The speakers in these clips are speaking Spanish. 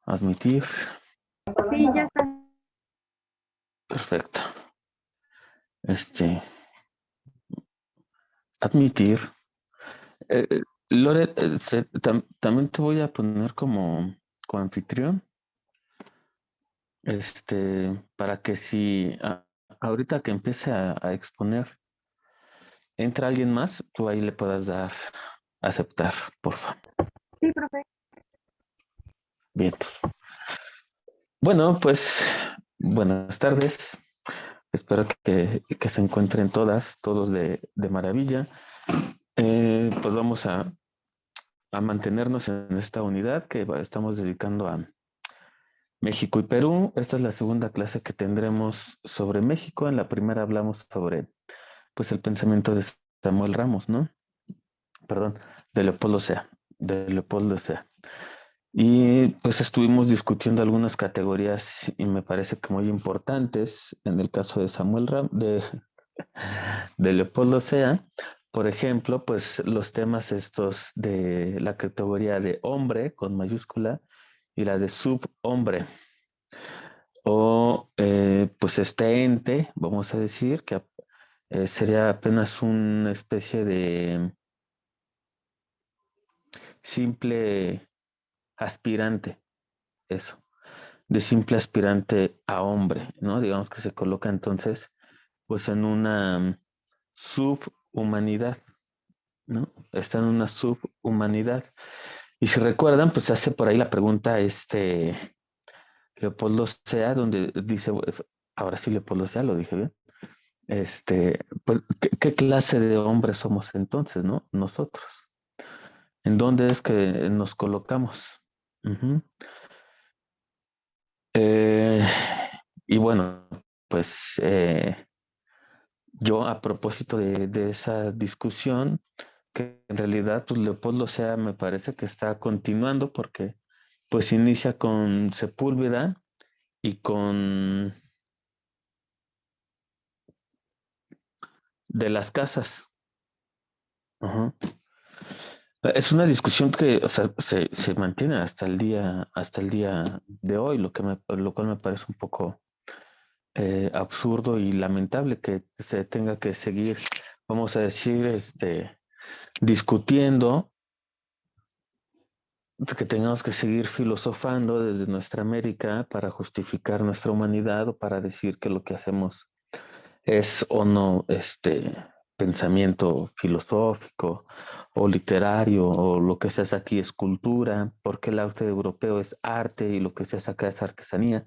Admitir. Sí, ya está. Perfecto. Admitir. Lore, también te voy a poner como coanfitrión. Para que si ahorita que empiece a exponer, entra alguien más, tú ahí le puedas dar aceptar, porfa. Sí, profe. Bien. Bueno, pues buenas tardes. Espero que se encuentren todos de maravilla. Pues vamos a mantenernos en esta unidad que estamos dedicando a México y Perú. Esta es la segunda clase que tendremos sobre México. En la primera hablamos sobre pues el pensamiento de Samuel Ramos, ¿no? Perdón, de Leopoldo Sea, de Leopoldo Sea. Y pues estuvimos discutiendo algunas categorías y me parece que muy importantes en el caso de de Leopoldo Sea. Por ejemplo, pues los temas estos de la categoría de hombre con mayúscula y la de subhombre. O pues este ente, vamos a decir, que sería apenas una especie de simple aspirante, eso, de simple aspirante a hombre, ¿no? Digamos que se coloca entonces pues en una subhumanidad, ¿no? Está en una subhumanidad. Y si recuerdan, pues se hace por ahí la pregunta Leopoldo Sea, donde dice, ahora sí Leopoldo Sea, lo dije bien, pues, ¿qué clase de hombres somos entonces, no? Nosotros. ¿En dónde es que nos colocamos? Ujú. Eh, y bueno, pues yo a propósito de esa discusión, que en realidad pues Leopoldo Sea me parece que está continuando porque pues inicia con Sepúlveda y con de las casas. Ajá. Es una discusión que, o sea, se mantiene hasta el día de hoy, lo cual me parece un poco absurdo y lamentable que se tenga que seguir, vamos a decir, discutiendo, que tengamos que seguir filosofando desde nuestra América para justificar nuestra humanidad o para decir que lo que hacemos es o no pensamiento filosófico o literario o lo que se hace aquí es cultura, porque el arte europeo es arte y lo que se hace acá es artesanía.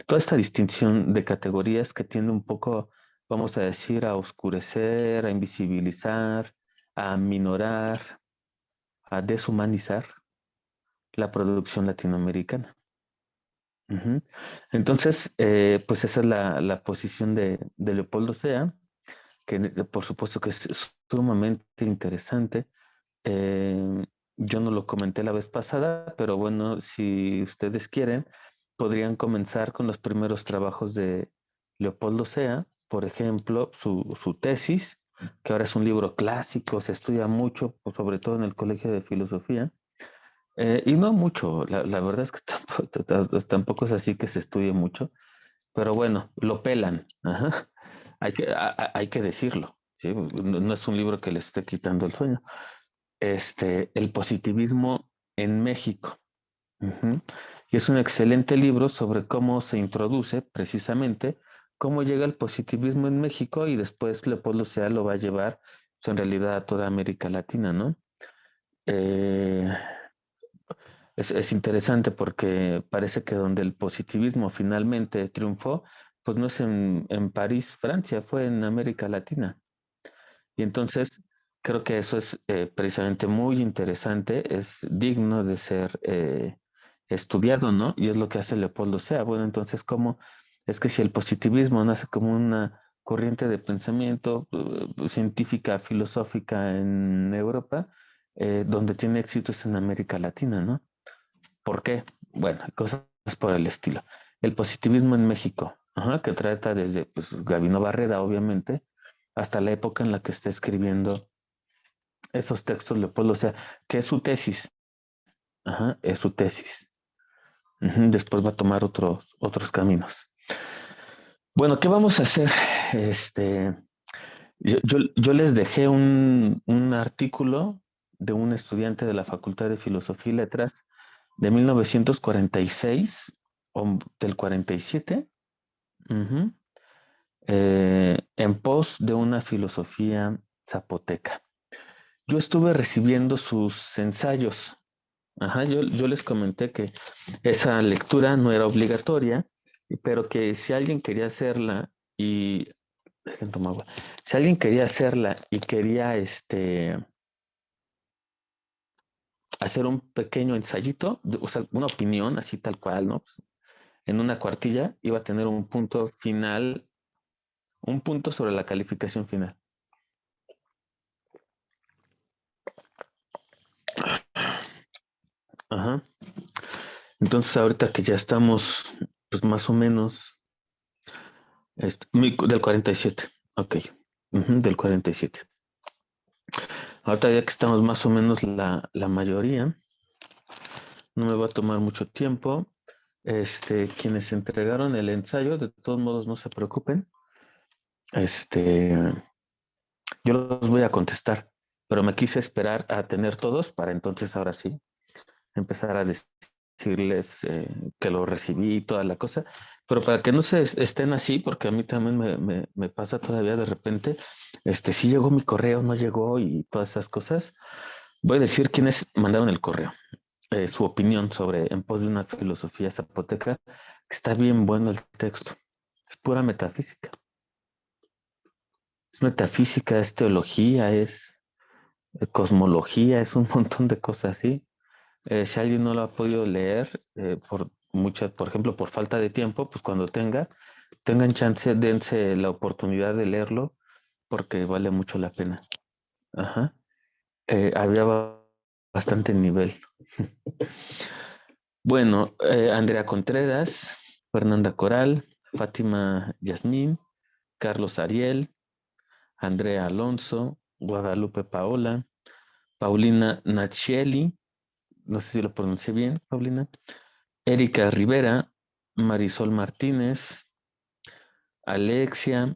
Toda esta distinción de categorías que tiende un poco, vamos a decir, a oscurecer, a invisibilizar, a minorar, a deshumanizar la producción latinoamericana. Ujú. Entonces, pues esa es la posición de Leopoldo Sea, que por supuesto que es sumamente interesante. Eh, yo no lo comenté la vez pasada, pero bueno, si ustedes quieren, podrían comenzar con los primeros trabajos de Leopoldo Sea, por ejemplo, su tesis, que ahora es un libro clásico, se estudia mucho, pues, sobre todo en el Colegio de Filosofía, y no mucho, la verdad es que tampoco es así que se estudie mucho, pero bueno, lo pelan, ajá. Hay que decirlo, ¿sí? No es un libro que le esté quitando el sueño. El positivismo en México. Ujú. Y es un excelente libro sobre cómo se introduce precisamente, cómo llega el positivismo en México y después Leopoldo Sea lo va a llevar pues, en realidad a toda América Latina, ¿no? Eh, es interesante porque parece que donde el positivismo finalmente triunfó, pues no es en París, Francia, fue en América Latina. Y entonces creo que eso es precisamente muy interesante, es digno de ser estudiado, ¿no? Y es lo que hace Leopoldo Sea. Bueno, entonces, ¿cómo es que si el positivismo nace como una corriente de pensamiento científica, filosófica en Europa, donde tiene éxito es en América Latina, ¿no? ¿Por qué? Bueno, cosas por el estilo. El positivismo en México, ajá, que trata desde pues, Gabino Barreda, obviamente, hasta la época en la que está escribiendo esos textos Leopoldo, o sea, que es su tesis, ajá, es su tesis. Después va a tomar otros caminos. Bueno, ¿qué vamos a hacer? Este, yo les dejé un artículo de un estudiante de la Facultad de Filosofía y Letras de 1946 o del 47, ujú, en pos de una filosofía zapoteca. Yo estuve recibiendo sus ensayos. Ajá, yo les comenté que esa lectura no era obligatoria, pero que si alguien quería hacerla y dejen tomar agua. Si alguien quería hacerla y quería hacer un pequeño ensayito, o sea, una opinión así tal cual, ¿no? Pues, en una cuartilla iba a tener un punto final, un punto sobre la calificación final. Ajá. Entonces ahorita que ya estamos, pues más o menos, del 47. Ok. Del 47. Ahorita ya que estamos más o menos la mayoría, no me va a tomar mucho tiempo. Quienes entregaron el ensayo, de todos modos no se preocupen. Este, yo los voy a contestar, pero me quise esperar a tener todos para entonces ahora sí empezar a decirles que lo recibí y toda la cosa. Pero para que no se estén así, porque a mí también me pasa todavía de repente, si llegó mi correo, no llegó y todas esas cosas. Voy a decir quiénes mandaron el correo. Su opinión sobre En pos de una filosofía zapoteca, que está bien bueno el texto. Es pura metafísica. Es metafísica, es teología, es cosmología, es un montón de cosas así. Si alguien no lo ha podido leer, por ejemplo, por falta de tiempo, pues cuando tengan chance, dense la oportunidad de leerlo, porque vale mucho la pena. Ajá. Había bastante nivel. Bueno, Andrea Contreras, Fernanda Coral, Fátima Yasmín, Carlos Ariel, Andrea Alonso, Guadalupe Paola, Paulina Nachieli, no sé si lo pronuncié bien, Paulina, Erika Rivera, Marisol Martínez, Alexia,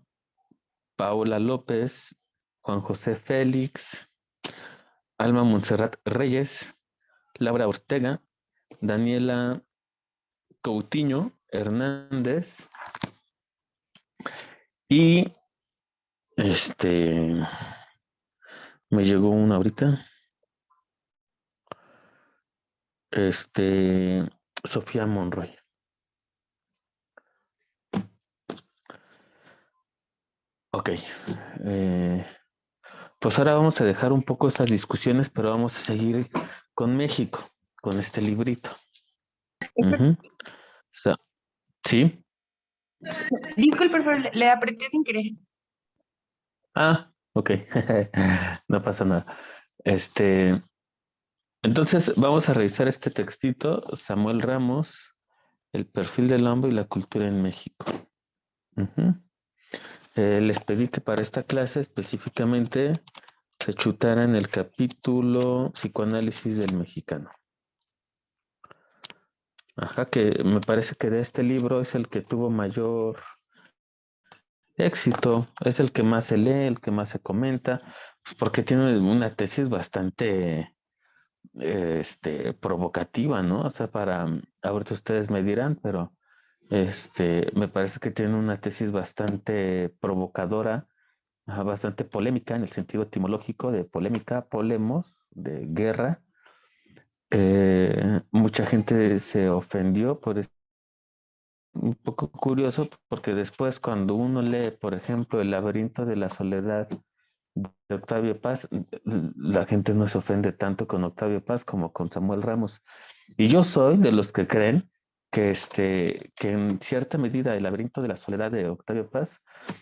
Paola López, Juan José Félix, Alma Montserrat Reyes, Laura Ortega, Daniela Coutinho Hernández y me llegó una ahorita, Sofía Monroy. Ok. Pues ahora vamos a dejar un poco estas discusiones, pero vamos a seguir con México, con este librito. Ujú. So, ¿sí? Disculpe, pero le apreté sin querer. Ah, ok. No pasa nada. Entonces vamos a revisar este textito, Samuel Ramos, El perfil del hombre y la cultura en México. Ujú. Les pedí que para esta clase específicamente se chutaran el capítulo Psicoanálisis del Mexicano. Ajá, que me parece que de este libro es el que tuvo mayor éxito, es el que más se lee, el que más se comenta, pues porque tiene una tesis bastante provocativa, ¿no? O sea, ahorita ustedes me dirán, pero me parece que tiene una tesis bastante provocadora, bastante polémica en el sentido etimológico de polémica, polemos, de guerra. Mucha gente se ofendió por esto. Un poco curioso porque después cuando uno lee, por ejemplo, El laberinto de la soledad de Octavio Paz, la gente no se ofende tanto con Octavio Paz como con Samuel Ramos. Y yo soy de los que creen que en cierta medida El laberinto de la soledad de Octavio Paz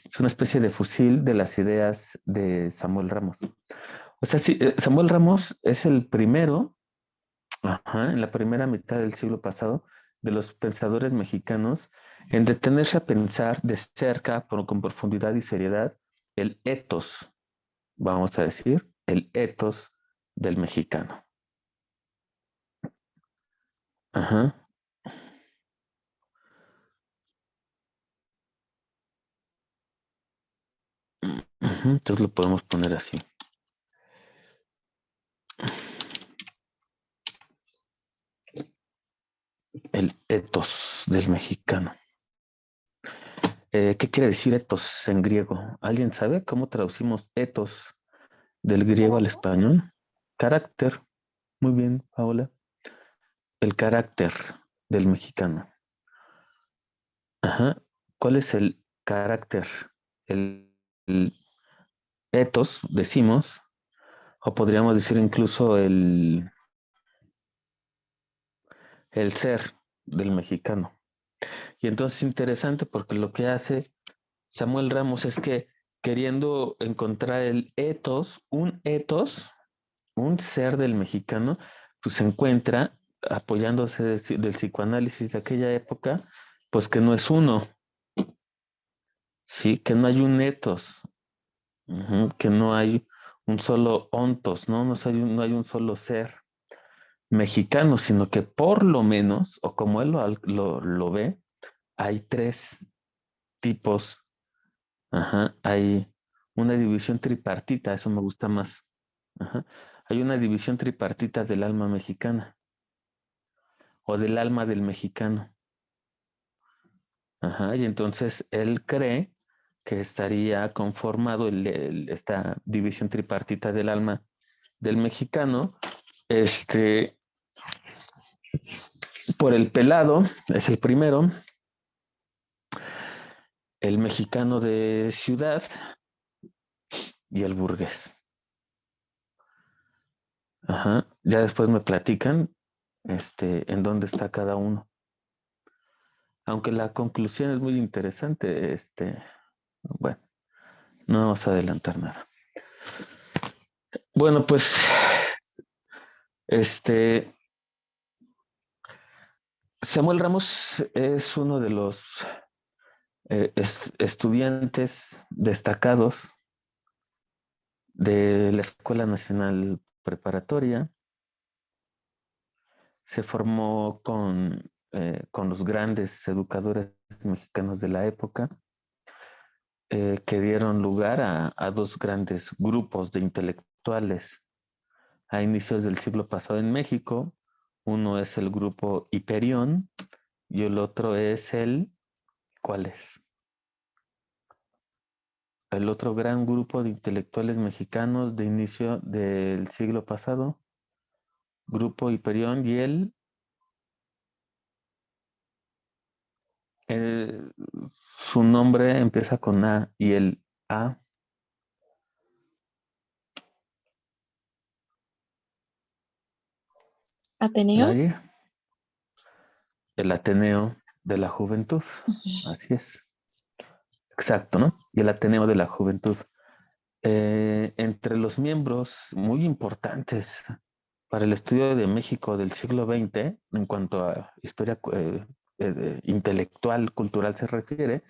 es una especie de fusil de las ideas de Samuel Ramos. O sea, sí, Samuel Ramos es el primero, en la primera mitad del siglo pasado, de los pensadores mexicanos en detenerse a pensar de cerca, con profundidad y seriedad, el etos, vamos a decir, el etos del mexicano. Ajá. Entonces lo podemos poner así. El ethos del mexicano. ¿Qué quiere decir ethos en griego? ¿Alguien sabe cómo traducimos ethos del griego al español? Carácter. Muy bien, Paola. El carácter del mexicano. Ajá. ¿Cuál es el carácter? El ethos, decimos, o podríamos decir incluso el ser del mexicano. Y entonces es interesante porque lo que hace Samuel Ramos es que queriendo encontrar el ethos, un ser del mexicano, pues se encuentra apoyándose del psicoanálisis de aquella época, pues que no es uno, sí, que no hay un ethos, que no hay un solo ontos, ¿no? No hay un solo ser mexicano, sino que por lo menos, o como él lo ve, hay tres tipos. Hay una división tripartita, eso me gusta más. Ajá. Hay una división tripartita del alma mexicana o del alma del mexicano. Ajá. Y entonces él cree que estaría conformado esta división tripartita del alma del mexicano, este, por el pelado, es el primero, el mexicano de ciudad y el burgués. Ajá. Ya después me platican en dónde está cada uno. Aunque la conclusión es muy interesante, bueno, no vamos a adelantar nada. Bueno, pues, este, Samuel Ramos es uno de los estudiantes destacados de la Escuela Nacional Preparatoria. Se formó con los grandes educadores mexicanos de la época, que dieron lugar a dos grandes grupos de intelectuales a inicios del siglo pasado en México. Uno es el grupo Hiperión y el otro es ¿cuál es? El otro gran grupo de intelectuales mexicanos de inicio del siglo pasado, grupo Hiperión y eh, su nombre empieza con A y el A, ¿Ateneo? nadie, el Ateneo de la Juventud, así es, exacto, ¿no? Y el Ateneo de la Juventud. Entre los miembros muy importantes para el estudio de México del siglo XX, en cuanto a historia intelectual, cultural se refiere,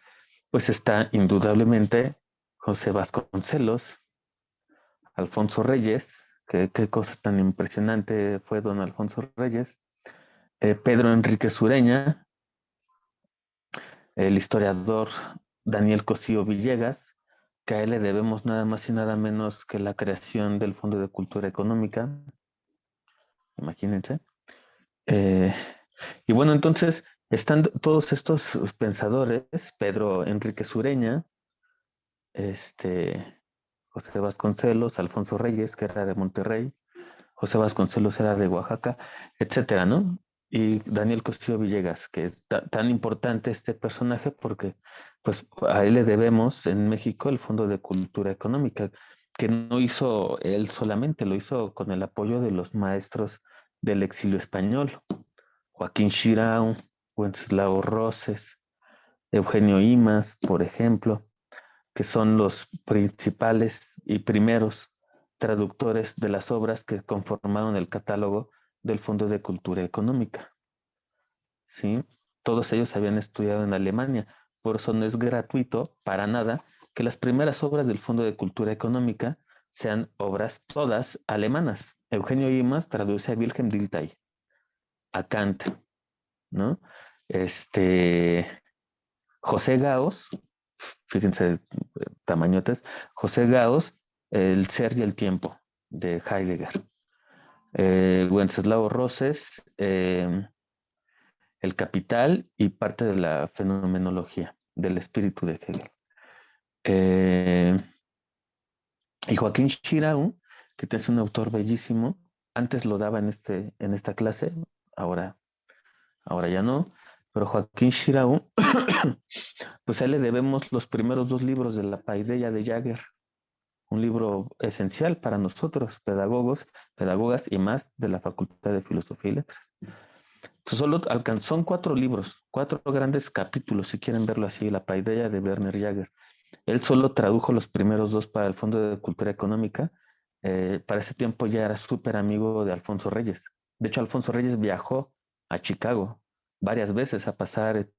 pues está indudablemente José Vasconcelos, Alfonso Reyes, que qué cosa tan impresionante fue don Alfonso Reyes, Pedro Enrique Sureña, el historiador Daniel Cosío Villegas, que a él le debemos nada más y nada menos que la creación del Fondo de Cultura Económica, imagínense. Y bueno, entonces están todos estos pensadores, Pedro Enrique Sureña, José Vasconcelos, Alfonso Reyes, que era de Monterrey, José Vasconcelos era de Oaxaca, etcétera, ¿no? Y Daniel Costillo Villegas, que es tan importante este personaje porque pues a él le debemos en México el Fondo de Cultura Económica, que no hizo él solamente, lo hizo con el apoyo de los maestros del exilio español, Joaquín Xirau, Wenceslao Roses, Eugenio Imas, por ejemplo, que son los principales y primeros traductores de las obras que conformaron el catálogo del Fondo de Cultura Económica. ¿Sí? Todos ellos habían estudiado en Alemania, por eso no es gratuito para nada que las primeras obras del Fondo de Cultura Económica sean obras todas alemanas. Eugenio Imas traduce a Wilhelm Dilthey, a Kant, ¿no? José Gauss fíjense, tamañotes. José Gauss, El ser y el tiempo, de Heidegger. Wenceslao Roses, El capital y parte de la fenomenología del espíritu de Hegel. Eh, y Joaquín Shirau, que es un autor bellísimo, antes lo daba en esta clase, ahora, ahora ya no, pero Joaquín Shirau, pues a él le debemos los primeros dos libros de la Paideia de Jagger, un libro esencial para nosotros, pedagogos, pedagogas y más de la Facultad de Filosofía y Letras. Solo son cuatro libros, cuatro grandes capítulos, si quieren verlo así, la Paideia de Werner Jagger. Él solo tradujo los primeros dos para el Fondo de Cultura Económica. Para ese tiempo ya era súper amigo de Alfonso Reyes. De hecho, Alfonso Reyes viajó a Chicago varias veces a pasar,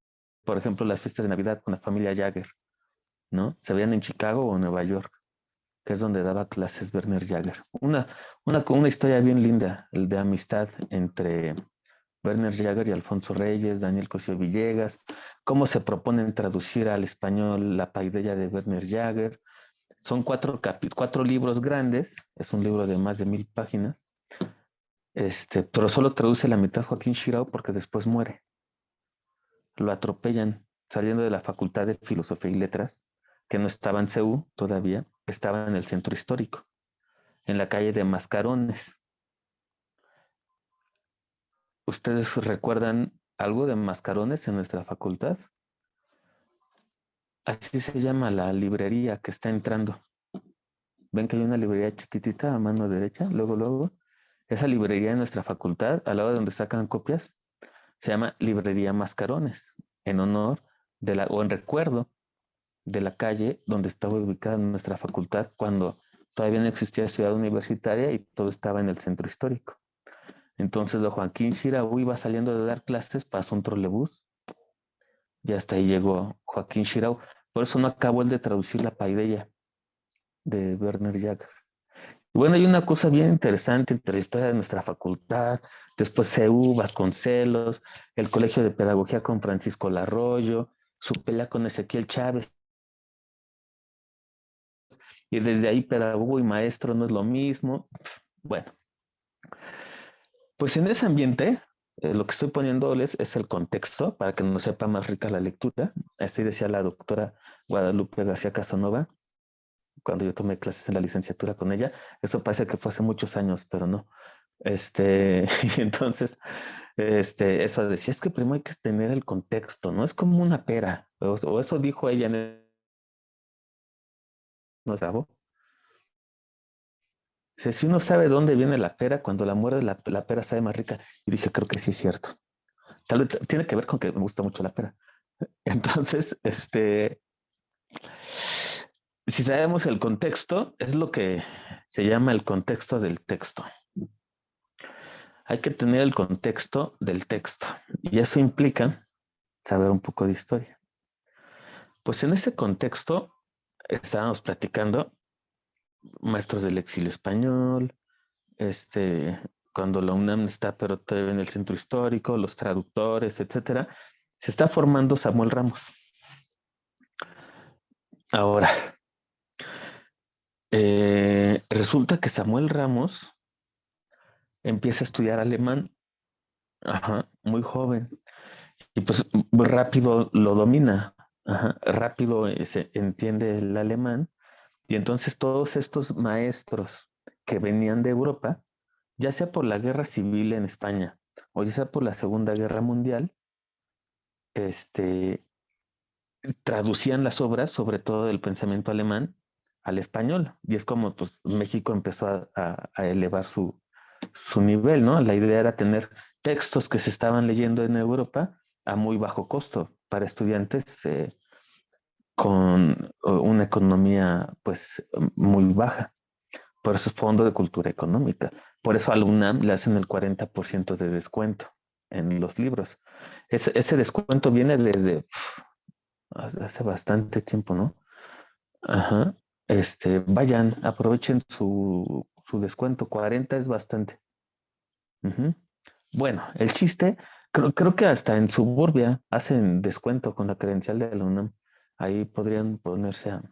por ejemplo, las fiestas de Navidad con la familia Jagger, ¿no? Se veían en Chicago o Nueva York, que es donde daba clases Werner Jagger. Una historia bien linda, el de amistad entre Werner Jagger y Alfonso Reyes, Daniel Cosío Villegas, cómo se proponen traducir al español la paideia de Werner Jagger. Son cuatro libros grandes, es un libro de más de 1000 páginas, pero solo traduce la mitad Joaquín Shirao porque después muere. Lo atropellan saliendo de la Facultad de Filosofía y Letras, que no estaba en CEU todavía, estaba en el centro histórico, en la calle de Mascarones. ¿Ustedes recuerdan algo de Mascarones en nuestra facultad? Así se llama la librería que está entrando. Ven que hay una librería chiquitita a mano derecha, luego. Esa librería de nuestra facultad, al lado de donde sacan copias, se llama Librería Mascarones, en honor o en recuerdo de la calle donde estaba ubicada nuestra facultad cuando todavía no existía ciudad universitaria y todo estaba en el centro histórico. Entonces, don Joaquín Shirau iba saliendo de dar clases, pasó un trolebús y hasta ahí llegó Joaquín Shirau. Por eso no acabó el de traducir la paideia de Werner Jagger. Bueno, hay una cosa bien interesante entre la historia de nuestra facultad, después CEU, Vasconcelos, el Colegio de Pedagogía con Francisco Larroyo, su pelea con Ezequiel Chávez, y desde ahí pedagogo y maestro no es lo mismo. Bueno, pues en ese ambiente, lo que estoy poniéndoles es el contexto para que nos sepa más rica la lectura. Así decía la doctora Guadalupe García Casanova cuando yo tomé clases en la licenciatura con ella. Eso parece que fue hace muchos años, pero no. Y entonces, eso decía, es que primero hay que tener el contexto, ¿no? Es como una pera, o eso dijo ella en el, ¿no sabes? Dice, si uno sabe dónde viene la pera, cuando la muerde la pera sabe más rica. Y dije, creo que sí es cierto. Tal vez tiene que ver con que me gusta mucho la pera. Entonces, si sabemos el contexto, es lo que se llama el contexto del texto. Hay que tener el contexto del texto. Y eso implica saber un poco de historia. Pues en ese contexto estábamos platicando maestros del exilio español, cuando la UNAM está pero todavía en el centro histórico, los traductores, etcétera. Se está formando Samuel Ramos. Ahora, resulta que Samuel Ramos empieza a estudiar alemán, ajá, muy joven, y pues muy rápido lo domina, ajá, rápido se entiende el alemán, y entonces todos estos maestros que venían de Europa, ya sea por la guerra civil en España o ya sea por la Segunda Guerra Mundial, traducían las obras, sobre todo del pensamiento alemán, al español. Y es como pues, México empezó a elevar su nivel, ¿no? La idea era tener textos que se estaban leyendo en Europa a muy bajo costo para estudiantes con una economía pues muy baja. Por eso es Fondo de Cultura Económica. Por eso al UNAM le hacen el 40% de descuento en los libros. Ese descuento viene desde hace bastante tiempo, ¿no? Ajá. Vayan, aprovechen su descuento. 40 es bastante. Ujú. Bueno, el chiste, creo que hasta en Suburbia hacen descuento con la credencial de la UNAM. Ahí podrían ponerse a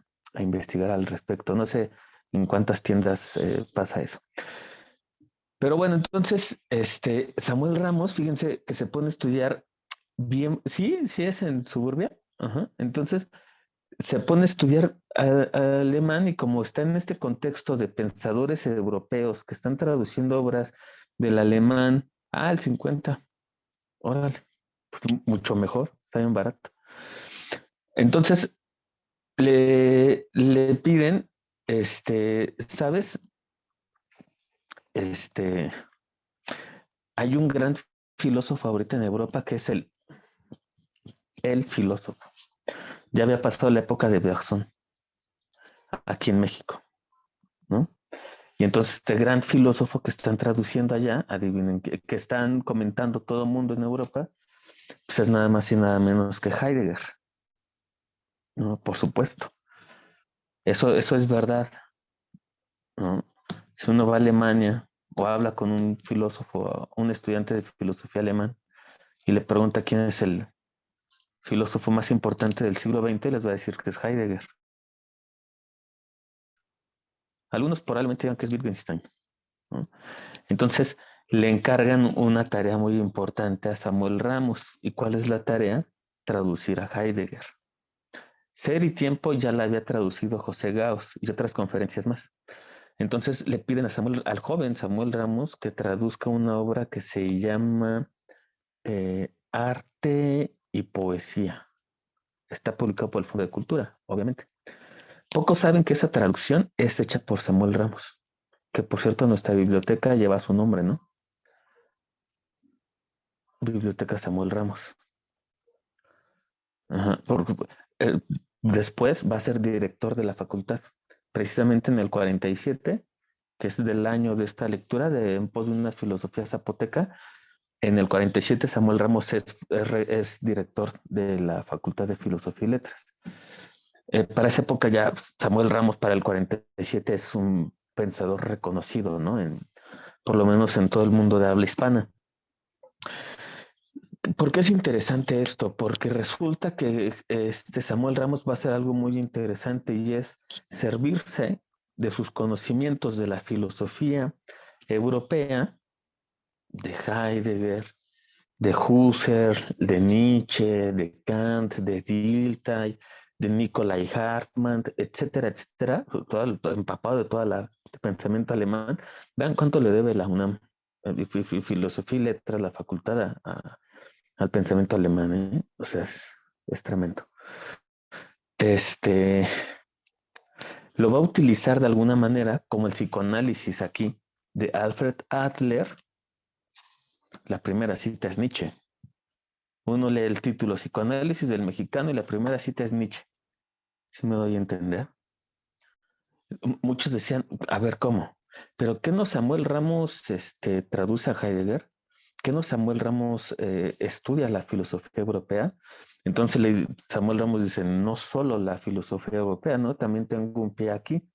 investigar al respecto. No sé en cuántas tiendas pasa eso. Pero bueno, entonces, Samuel Ramos, fíjense que se pone a estudiar bien, sí, sí es en Suburbia. Ajá. Entonces, se pone a estudiar alemán y como está en este contexto de pensadores europeos que están traduciendo obras del alemán al 50, órale, pues mucho mejor, está bien barato. Entonces, le piden, ¿sabes? Este, hay un gran filósofo ahorita en Europa que es el filósofo. Ya había pasado la época de Bergson aquí en México, ¿no? Y entonces este gran filósofo que están traduciendo allá, adivinen, que están comentando todo el mundo en Europa, pues es nada más y nada menos que Heidegger, ¿no? Por supuesto. Eso es verdad, ¿no? Si uno va a Alemania o habla con un filósofo, un estudiante de filosofía alemán, y le pregunta quién es el filósofo más importante del siglo XX, les va a decir que es Heidegger. Algunos probablemente digan que es Wittgenstein, ¿no? Entonces, le encargan una tarea muy importante a Samuel Ramos. ¿Y cuál es la tarea? Traducir a Heidegger. Ser y Tiempo ya la había traducido José Gauss y otras conferencias más. Entonces le piden a al joven Samuel Ramos que traduzca una obra que se llama Arte y Poesía. Está publicado por el Fondo de Cultura, obviamente. Pocos saben que esa traducción es hecha por Samuel Ramos, que por cierto nuestra biblioteca lleva su nombre, ¿no? Biblioteca Samuel Ramos. Ajá, eh, después va a ser director de la facultad, precisamente en el 47, que es del año de esta lectura de En pos de una filosofía zapoteca. En el 47 Samuel Ramos es director de la Facultad de Filosofía y Letras. Para esa época ya Samuel Ramos para el 47 es un pensador reconocido, ¿no? Por lo menos en todo el mundo de habla hispana. ¿Por qué es interesante esto? Porque resulta que Samuel Ramos va a hacer algo muy interesante y es servirse de sus conocimientos de la filosofía europea, de Heidegger, de Husserl, de Nietzsche, de Kant, de Dilthey, de Nikolai Hartmann, etcétera, etcétera, todo empapado de todo el pensamiento alemán. Vean cuánto le debe la UNAM, filosofía y letras, la facultad al pensamiento alemán, ¿eh? O sea, es tremendo. Lo va a utilizar de alguna manera como el psicoanálisis aquí de Alfred Adler. La primera cita es Nietzsche. Uno lee el título Psicoanálisis del Mexicano y la primera cita es Nietzsche. ¿Sí me doy a entender? Muchos decían, a ver, ¿cómo? ¿Pero qué no Samuel Ramos traduce a Heidegger? ¿Qué no Samuel Ramos estudia la filosofía europea? Entonces Samuel Ramos dice, no solo la filosofía europea, ¿no? También tengo un pie aquí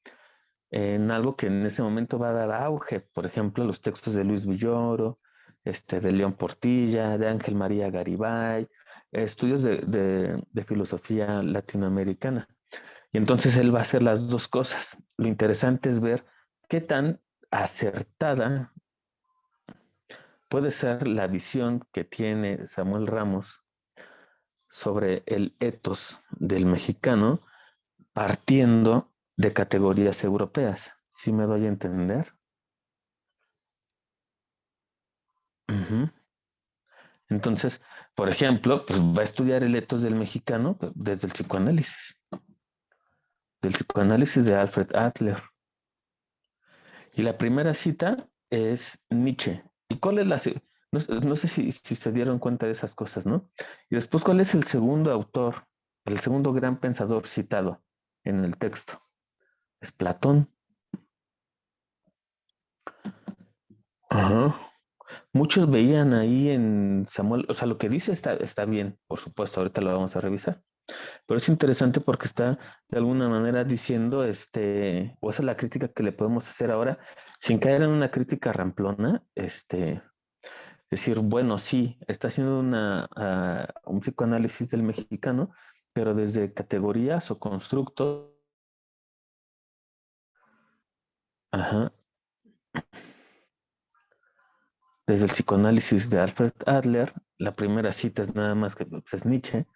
en algo que en ese momento va a dar auge, por ejemplo, los textos de Luis Villoro, de León Portilla, de Ángel María Garibay, estudios de filosofía latinoamericana. Y entonces él va a hacer las dos cosas. Lo interesante es ver qué tan acertada puede ser la visión que tiene Samuel Ramos sobre el etos del mexicano partiendo de categorías europeas. ¿Sí me doy a entender? Ujú. Entonces, por ejemplo, pues va a estudiar el etos del mexicano desde el psicoanálisis, del psicoanálisis de Alfred Adler. Y la primera cita es Nietzsche. ¿Y cuál es no sé si se dieron cuenta de esas cosas, ¿no? Y después, ¿cuál es el segundo autor, el segundo gran pensador citado en el texto? Es Platón. Ajá. Muchos veían ahí en Samuel, o sea, lo que dice está bien, por supuesto, ahorita lo vamos a revisar, pero es interesante porque está de alguna manera diciendo, o esa es la crítica que le podemos hacer ahora, sin caer en una crítica ramplona, decir, bueno, sí, está haciendo un psicoanálisis del mexicano, pero desde categorías o constructos. Ajá. Desde el psicoanálisis de Alfred Adler, la primera cita es nada más que pues, es Nietzsche,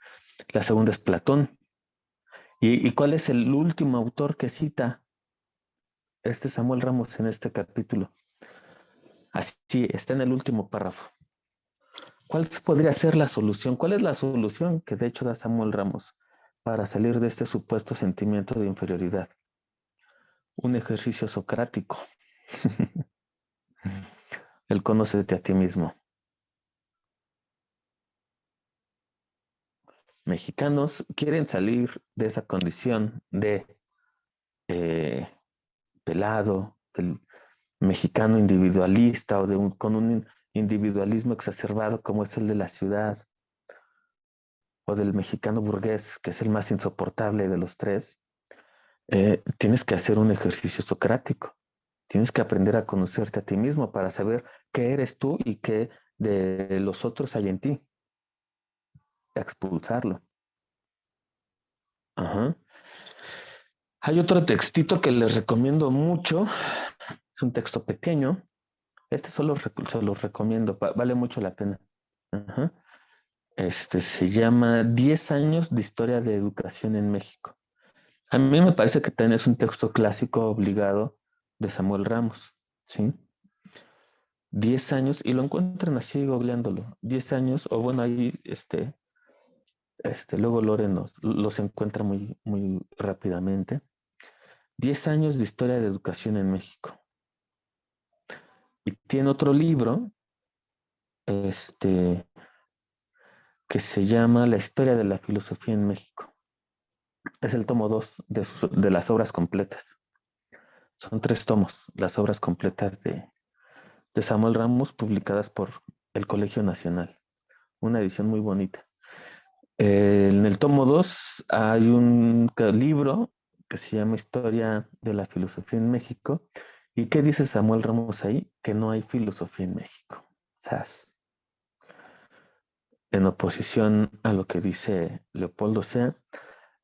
la segunda es Platón. ¿Y cuál es el último autor que cita Samuel Ramos en este capítulo? Así, está en el último párrafo. ¿Cuál podría ser la solución? ¿Cuál es la solución que de hecho da Samuel Ramos para salir de este supuesto sentimiento de inferioridad? Un ejercicio socrático. El conócete a ti mismo. Mexicanos quieren salir de esa condición de eh, pelado, del mexicano individualista o con un individualismo exacerbado como es el de la ciudad, o del mexicano burgués, que es el más insoportable de los tres. Tienes que hacer un ejercicio socrático. Tienes que aprender a conocerte a ti mismo para saber qué eres tú y qué de los otros hay en ti. Expulsarlo. Ajá. Hay otro textito que les recomiendo mucho. Es un texto pequeño. Se los recomiendo. Vale mucho la pena. Ajá. Se llama 10 años de historia de educación en México. A mí me parece que también es un texto clásico obligado de Samuel Ramos. ¿Sí? 10 años, y lo encuentran así googleándolo. 10 años, o bueno, ahí luego Loren los encuentra muy, muy rápidamente. 10 años de historia de educación en México. Y tiene otro libro, que se llama La historia de la filosofía en México. Es el tomo 2 de las obras completas. Son 3 tomos, las obras completas de Samuel Ramos, publicadas por el Colegio Nacional. Una edición muy bonita. En el tomo 2 hay un libro que se llama Historia de la Filosofía en México. ¿Y qué dice Samuel Ramos ahí? Que no hay filosofía en México. ¡Sas! En oposición a lo que dice Leopoldo Sea,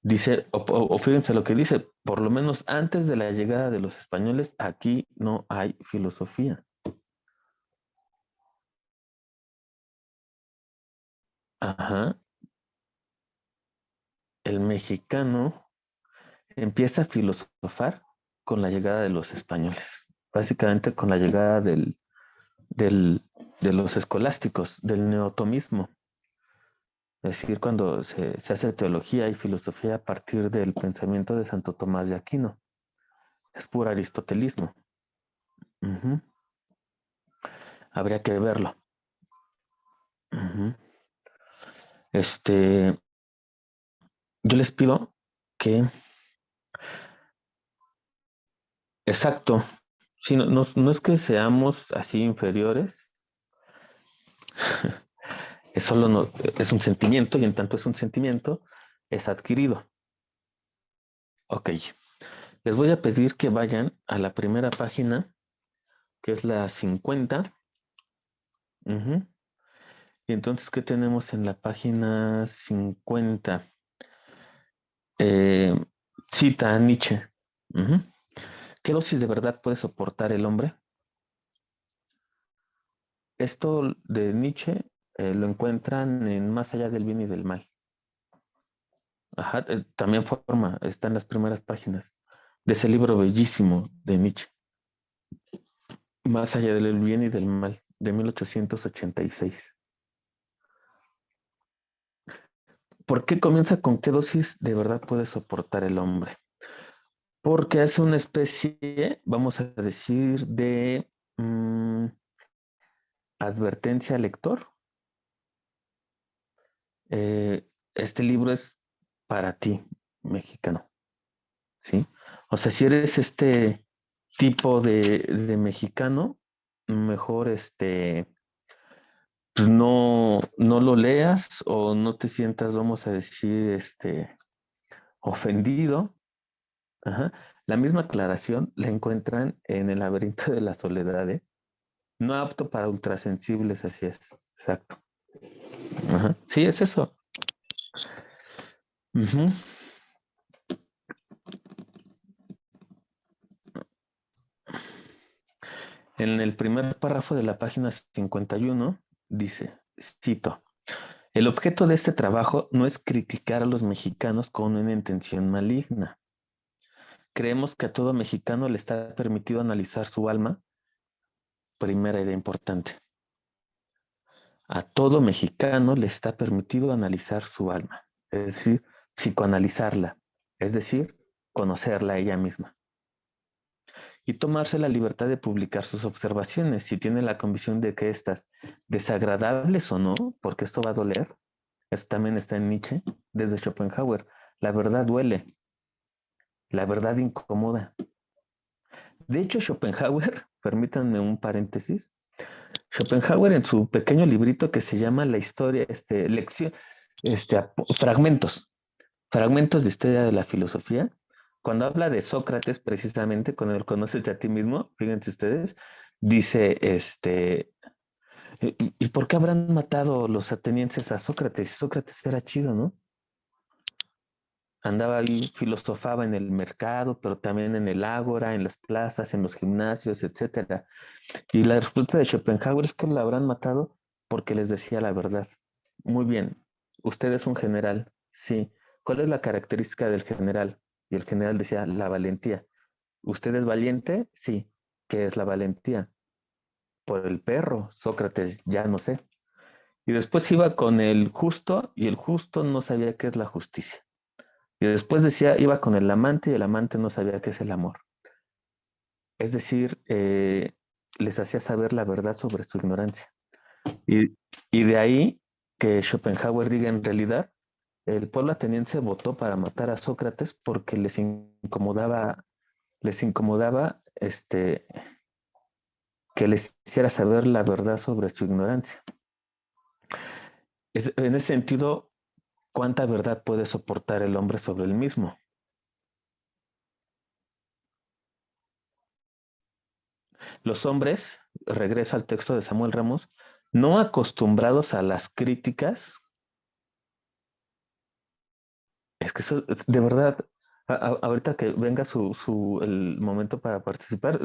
dice, o fíjense lo que dice, por lo menos antes de la llegada de los españoles, aquí no hay filosofía. Ajá. El mexicano empieza a filosofar con la llegada de los españoles, básicamente con la llegada del, de los escolásticos, del neotomismo. Es decir, cuando se hace teología y filosofía a partir del pensamiento de Santo Tomás de Aquino. Es puro aristotelismo. Ujú. Habría que verlo. Ujú. Yo les pido que, exacto, sí, no es que seamos así inferiores, es solo es un sentimiento y en tanto es un sentimiento, es adquirido. Ok, les voy a pedir que vayan a la primera página, que es la 50. Ujú. Y entonces, ¿qué tenemos en la página 50? Eh, Cita a Nietzsche. Ujú. ¿Qué dosis de verdad puede soportar el hombre? Esto de Nietzsche lo encuentran en Más allá del bien y del mal. Ajá, también está en las primeras páginas de ese libro bellísimo de Nietzsche, Más allá del bien y del mal, de 1886. ¿Por qué comienza con qué dosis de verdad puede soportar el hombre? Porque es una especie, vamos a decir, de advertencia al lector. Este libro es para ti, mexicano, ¿sí? O sea, si eres este tipo de mexicano, mejor pues no lo leas o no te sientas, vamos a decir, ofendido. Ajá. La misma aclaración la encuentran en El laberinto de la soledad, ¿eh? No apto para ultrasensibles, así es. Exacto. Ajá. Sí, es eso. Ujú. En el primer párrafo de la página 51 dice, cito, el objeto de este trabajo no es criticar a los mexicanos con una intención maligna. Creemos que a todo mexicano le está permitido analizar su alma. Primera idea importante. A todo mexicano le está permitido analizar su alma, es decir, psicoanalizarla, es decir, conocerla a ella misma. Y tomarse la libertad de publicar sus observaciones si tiene la convicción de que estas, desagradables o no, porque esto va a doler, eso también está en Nietzsche, desde Schopenhauer, la verdad duele, la verdad incomoda. De hecho, Schopenhauer, permítanme un paréntesis, Schopenhauer en su pequeño librito que se llama La historia, lección, fragmentos, fragmentos de historia de la filosofía, cuando habla de Sócrates precisamente, con el conócete a ti mismo, fíjense ustedes, dice, ¿y por qué habrán matado los atenienses a Sócrates? Sócrates era chido, ¿no? Andaba ahí, filosofaba en el mercado, pero también en el ágora, en las plazas, en los gimnasios, etcétera. Y la respuesta de Schopenhauer es que lo habrán matado porque les decía la verdad. Muy bien, usted es un general, sí. ¿Cuál es la característica del general? Y el general decía, la valentía. ¿Usted es valiente? Sí. ¿Qué es la valentía? Por el perro, Sócrates, ya no sé. Y después iba con el justo y el justo no sabía qué es la justicia. Y después decía, iba con el amante y el amante no sabía qué es el amor. Es decir, les hacía saber la verdad sobre su ignorancia. Y, y de ahí que Schopenhauer diga en realidad, el pueblo ateniense votó para matar a Sócrates porque les incomodaba que les hiciera saber la verdad sobre su ignorancia. En ese sentido, ¿cuánta verdad puede soportar el hombre sobre él mismo? Los hombres, regreso al texto de Samuel Ramos, no acostumbrados a las críticas, es que eso, de verdad, ahorita que venga el momento para participar,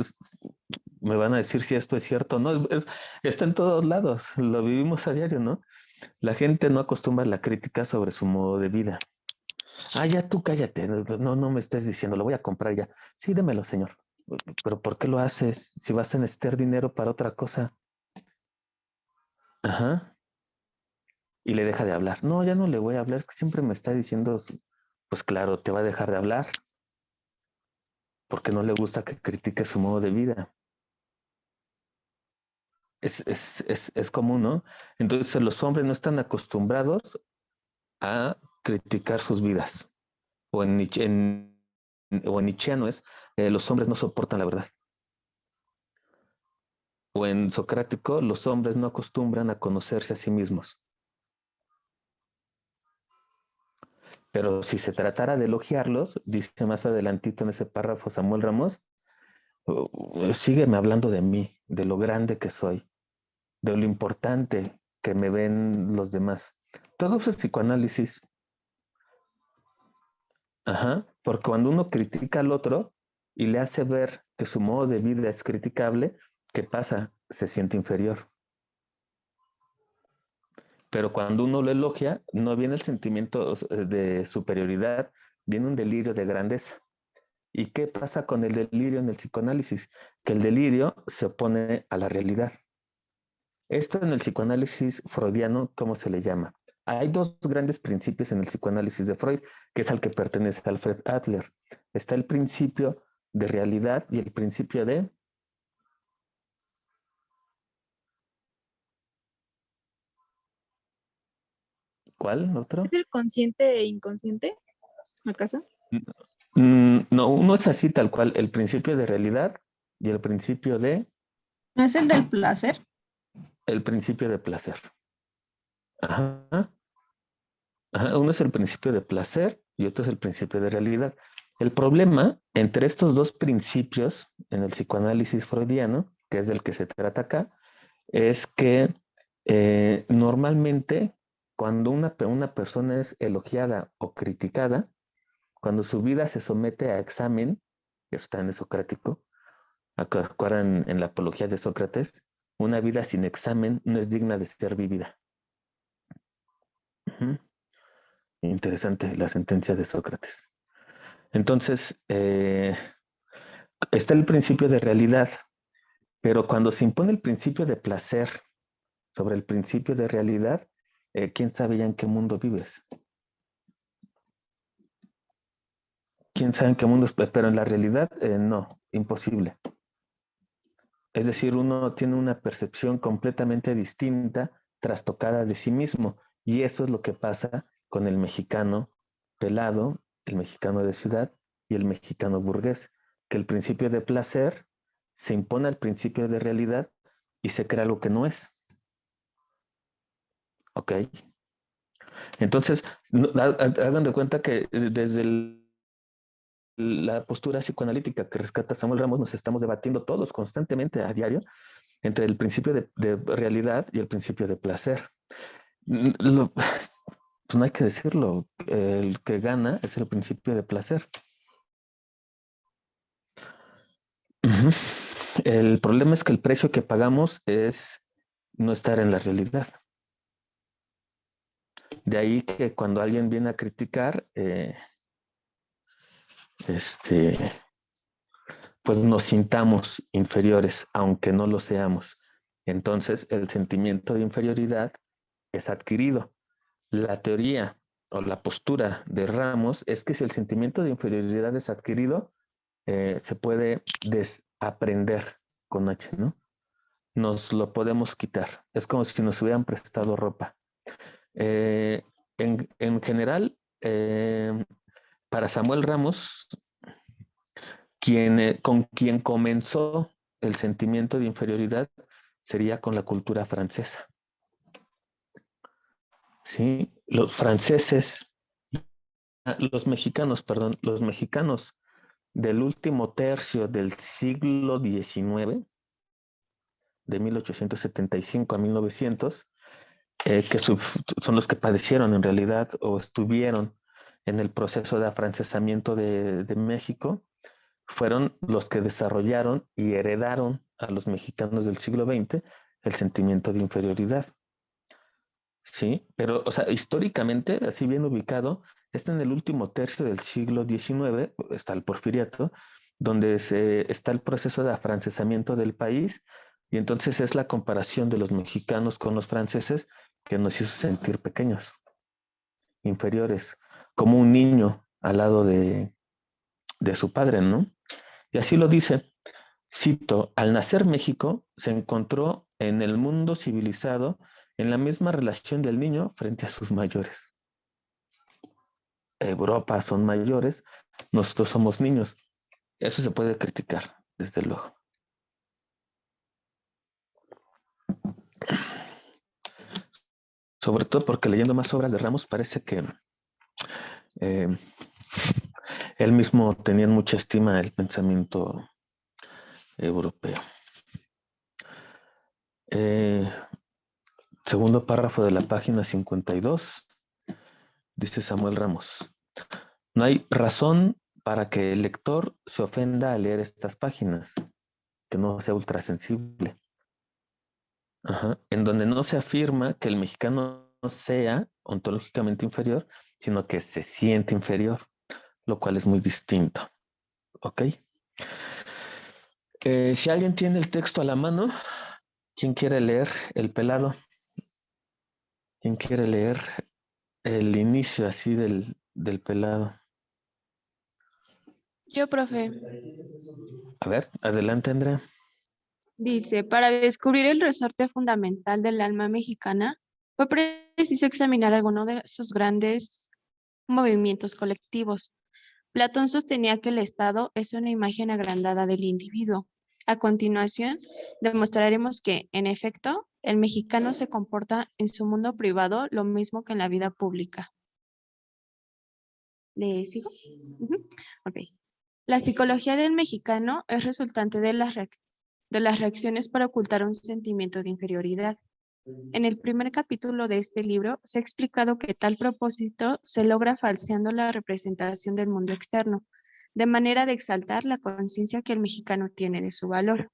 me van a decir si esto es cierto o no. Está en todos lados, lo vivimos a diario, ¿no? La gente no acostumbra a la crítica sobre su modo de vida. Ah, ya tú cállate, no me estés diciendo, lo voy a comprar ya. Sí, démelo, señor. Pero ¿por qué lo haces? Si vas a necesitar dinero para otra cosa. Ajá. Y le deja de hablar. No, ya no le voy a hablar, es que siempre me está diciendo, pues claro, te va a dejar de hablar porque no le gusta que critique su modo de vida. Es común, ¿no? Entonces los hombres no están acostumbrados a criticar sus vidas. O en, o en Nietzscheano es, los hombres no soportan la verdad. O en Socrático, los hombres no acostumbran a conocerse a sí mismos. Pero si se tratara de elogiarlos, dice más adelantito en ese párrafo Samuel Ramos, sígueme hablando de mí, de lo grande que soy, de lo importante que me ven los demás. Todo eso es psicoanálisis. Ajá, porque cuando uno critica al otro y le hace ver que su modo de vida es criticable, ¿qué pasa? Se siente inferior. Pero cuando uno lo elogia, no viene el sentimiento de superioridad, viene un delirio de grandeza. ¿Y qué pasa con el delirio en el psicoanálisis? Que el delirio se opone a la realidad. Esto en el psicoanálisis freudiano, ¿cómo se le llama? Hay dos grandes principios en el psicoanálisis de Freud, que es al que pertenece Alfred Adler. Está el principio de realidad y el principio de... ¿Cuál ¿Es otro? el consciente e inconsciente, acaso? No, uno es así tal cual, el principio de realidad y ¿No es el del placer? el principio de placer. Ajá, ajá, uno es el principio de placer y otro es el principio de realidad. El problema entre estos dos principios en el psicoanálisis freudiano, que es del que se trata acá, es que normalmente cuando una persona es elogiada o criticada, cuando su vida se somete a examen, eso está en el socrático, acuerdan en la apología de Sócrates, una vida sin examen no es digna de ser vivida. Uh-huh. Interesante la sentencia de Sócrates. Entonces, está el principio de realidad, pero cuando se impone el principio de placer sobre el principio de realidad, ¿quién sabe ya en qué mundo vives? ¿Quién sabe en qué mundo? Pero en la realidad, no, imposible. Es decir, uno tiene una percepción completamente distinta, trastocada de sí mismo. Y eso es lo que pasa con el mexicano pelado, el mexicano de ciudad y el mexicano burgués, que el principio de placer se impone al principio de realidad y se crea algo que no es. ¿Ok? Entonces, hagan de cuenta que desde la postura psicoanalítica que rescata Samuel Ramos nos estamos debatiendo todos constantemente a diario entre el principio de realidad y el principio de placer. Pues no hay que decirlo, el que gana es el principio de placer. Uh-huh. El problema es que el precio que pagamos es no estar en la realidad. De ahí que cuando alguien viene a criticar, pues nos sintamos inferiores, aunque no lo seamos. Entonces, el sentimiento de inferioridad es adquirido. La teoría o la postura de Ramos es que si el sentimiento de inferioridad es adquirido, se puede desaprender con H, ¿no? Nos lo podemos quitar. Es como si nos hubieran prestado ropa. En general, para Samuel Ramos, con quien comenzó el sentimiento de inferioridad sería con la cultura francesa. ¿Sí? Los mexicanos del último tercio del siglo XIX, de 1875 a 1900, que son los que padecieron en realidad o estuvieron en el proceso de afrancesamiento de México, fueron los que desarrollaron y heredaron a los mexicanos del siglo XX el sentimiento de inferioridad. Sí, pero, o sea, históricamente, así bien ubicado, está en el último tercio del siglo XIX, está el Porfiriato, donde está el proceso de afrancesamiento del país, y entonces es la comparación de los mexicanos con los franceses que nos hizo sentir pequeños, inferiores, como un niño al lado de su padre, ¿no? Y así lo dice, cito, al nacer México se encontró en el mundo civilizado en la misma relación del niño frente a sus mayores. Europa son mayores, nosotros somos niños. Eso se puede criticar, desde luego. Sobre todo porque leyendo más obras de Ramos parece que él mismo tenía en mucha estima el pensamiento europeo. Segundo párrafo de la página 52, dice Samuel Ramos. No hay razón para que el lector se ofenda al leer estas páginas, que no sea ultrasensible. Ajá. En donde no se afirma que el mexicano no sea ontológicamente inferior, sino que se siente inferior, lo cual es muy distinto. ¿Ok? Si alguien tiene el texto a la mano, ¿quién quiere leer el pelado? ¿Quién quiere leer el inicio así del pelado? Yo, profe. A ver, adelante, Andrea. Dice, para descubrir el resorte fundamental del alma mexicana, fue preciso examinar algunos de sus grandes movimientos colectivos. Platón sostenía que el Estado es una imagen agrandada del individuo. A continuación, demostraremos que, en efecto, el mexicano se comporta en su mundo privado lo mismo que en la vida pública. ¿Le sigo? Ok. La psicología del mexicano es resultante de las reacciones para ocultar un sentimiento de inferioridad. En el primer capítulo de este libro se ha explicado que tal propósito se logra falseando la representación del mundo externo, de manera de exaltar la conciencia que el mexicano tiene de su valor.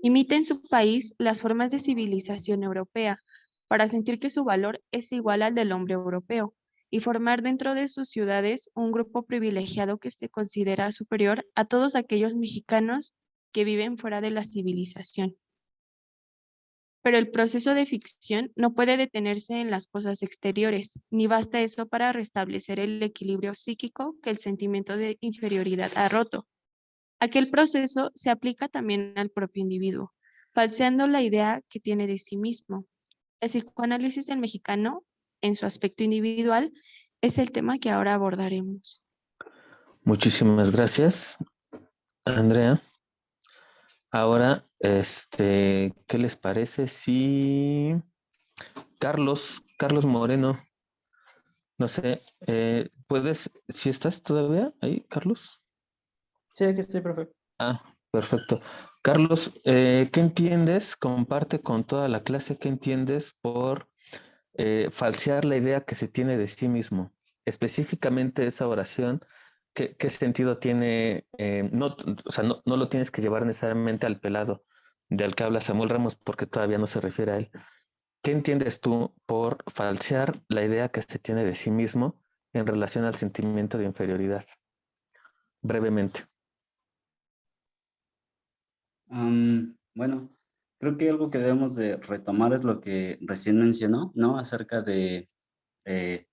Imita en su país las formas de civilización europea para sentir que su valor es igual al del hombre europeo y formar dentro de sus ciudades un grupo privilegiado que se considera superior a todos aquellos mexicanos que viven fuera de la civilización. Pero el proceso de ficción no puede detenerse en las cosas exteriores, ni basta eso para restablecer el equilibrio psíquico que el sentimiento de inferioridad ha roto. Aquel proceso se aplica también al propio individuo, falseando la idea que tiene de sí mismo. El psicoanálisis del mexicano, en su aspecto individual, es el tema que ahora abordaremos. Muchísimas gracias, Andrea. Ahora, ¿qué les parece si Carlos Moreno, no sé, si estás todavía ahí, Carlos? Sí, aquí estoy, profe. Ah, perfecto. Carlos, ¿qué entiendes? Comparte con toda la clase qué entiendes por falsear la idea que se tiene de sí mismo. Específicamente esa oración, ¿qué sentido tiene? No, o sea, no lo tienes que llevar necesariamente al pelado del que habla Samuel Ramos porque todavía no se refiere a él. ¿Qué entiendes tú por falsear la idea que se tiene de sí mismo en relación al sentimiento de inferioridad? Brevemente. Bueno, creo que algo que debemos de retomar es lo que recién mencionó, ¿no? Acerca de eh,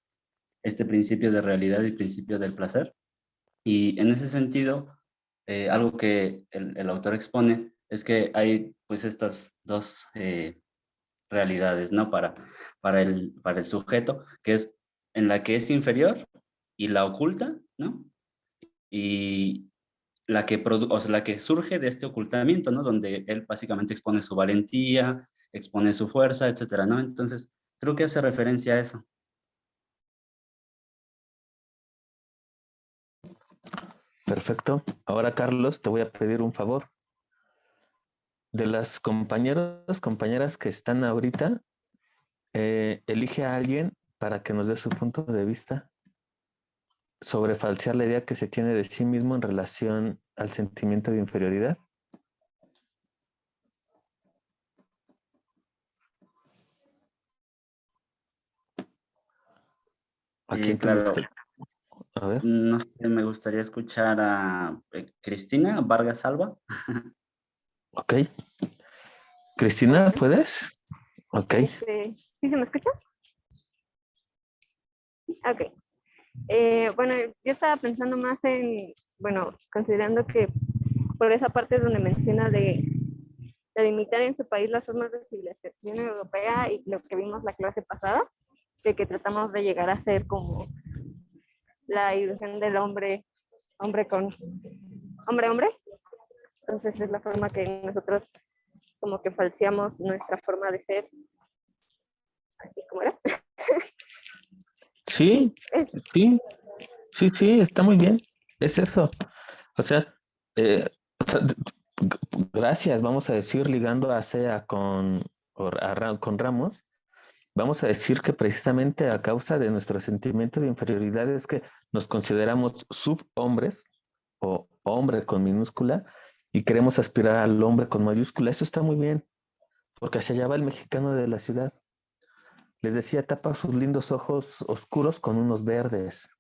este principio de realidad y principio del placer. Y en ese sentido, algo que el autor expone es que hay pues estas dos realidades, ¿no? Para el sujeto, que es en la que es inferior y la oculta, ¿no? Y o sea, la que surge de este ocultamiento, ¿no? Donde él básicamente expone su valentía, expone su fuerza, etcétera, ¿no? Entonces, creo que hace referencia a eso. Perfecto. Ahora, Carlos, te voy a pedir un favor. De las compañeras que están ahorita, elige a alguien para que nos dé su punto de vista sobre falsear la idea que se tiene de sí mismo en relación al sentimiento de inferioridad. ¿A quién te Claro, gusta? A ver, no sé, me gustaría escuchar a Cristina Vargas Alba. ok. Cristina, Bueno, ¿puedes? Ok. ¿sí se me escucha? Ok. Bueno, yo estaba pensando más en, bueno, considerando que por esa parte donde menciona de limitar en su país las formas de civilización europea y lo que vimos la clase pasada, de que tratamos de llegar a ser como la ilusión del hombre, hombre con hombre. Entonces es la forma que nosotros como que falseamos nuestra forma de ser, así como era. Sí, Es, sí, está muy bien. Es eso. O sea, o sea, gracias, vamos a decir, ligando a SEA con Ramos, vamos a decir que precisamente a causa de nuestro sentimiento de inferioridad es que nos consideramos subhombres o hombre con minúscula y queremos aspirar al hombre con mayúscula. Eso está muy bien, porque hacia allá va el mexicano de la ciudad. Les decía, tapa sus lindos ojos oscuros con unos verdes.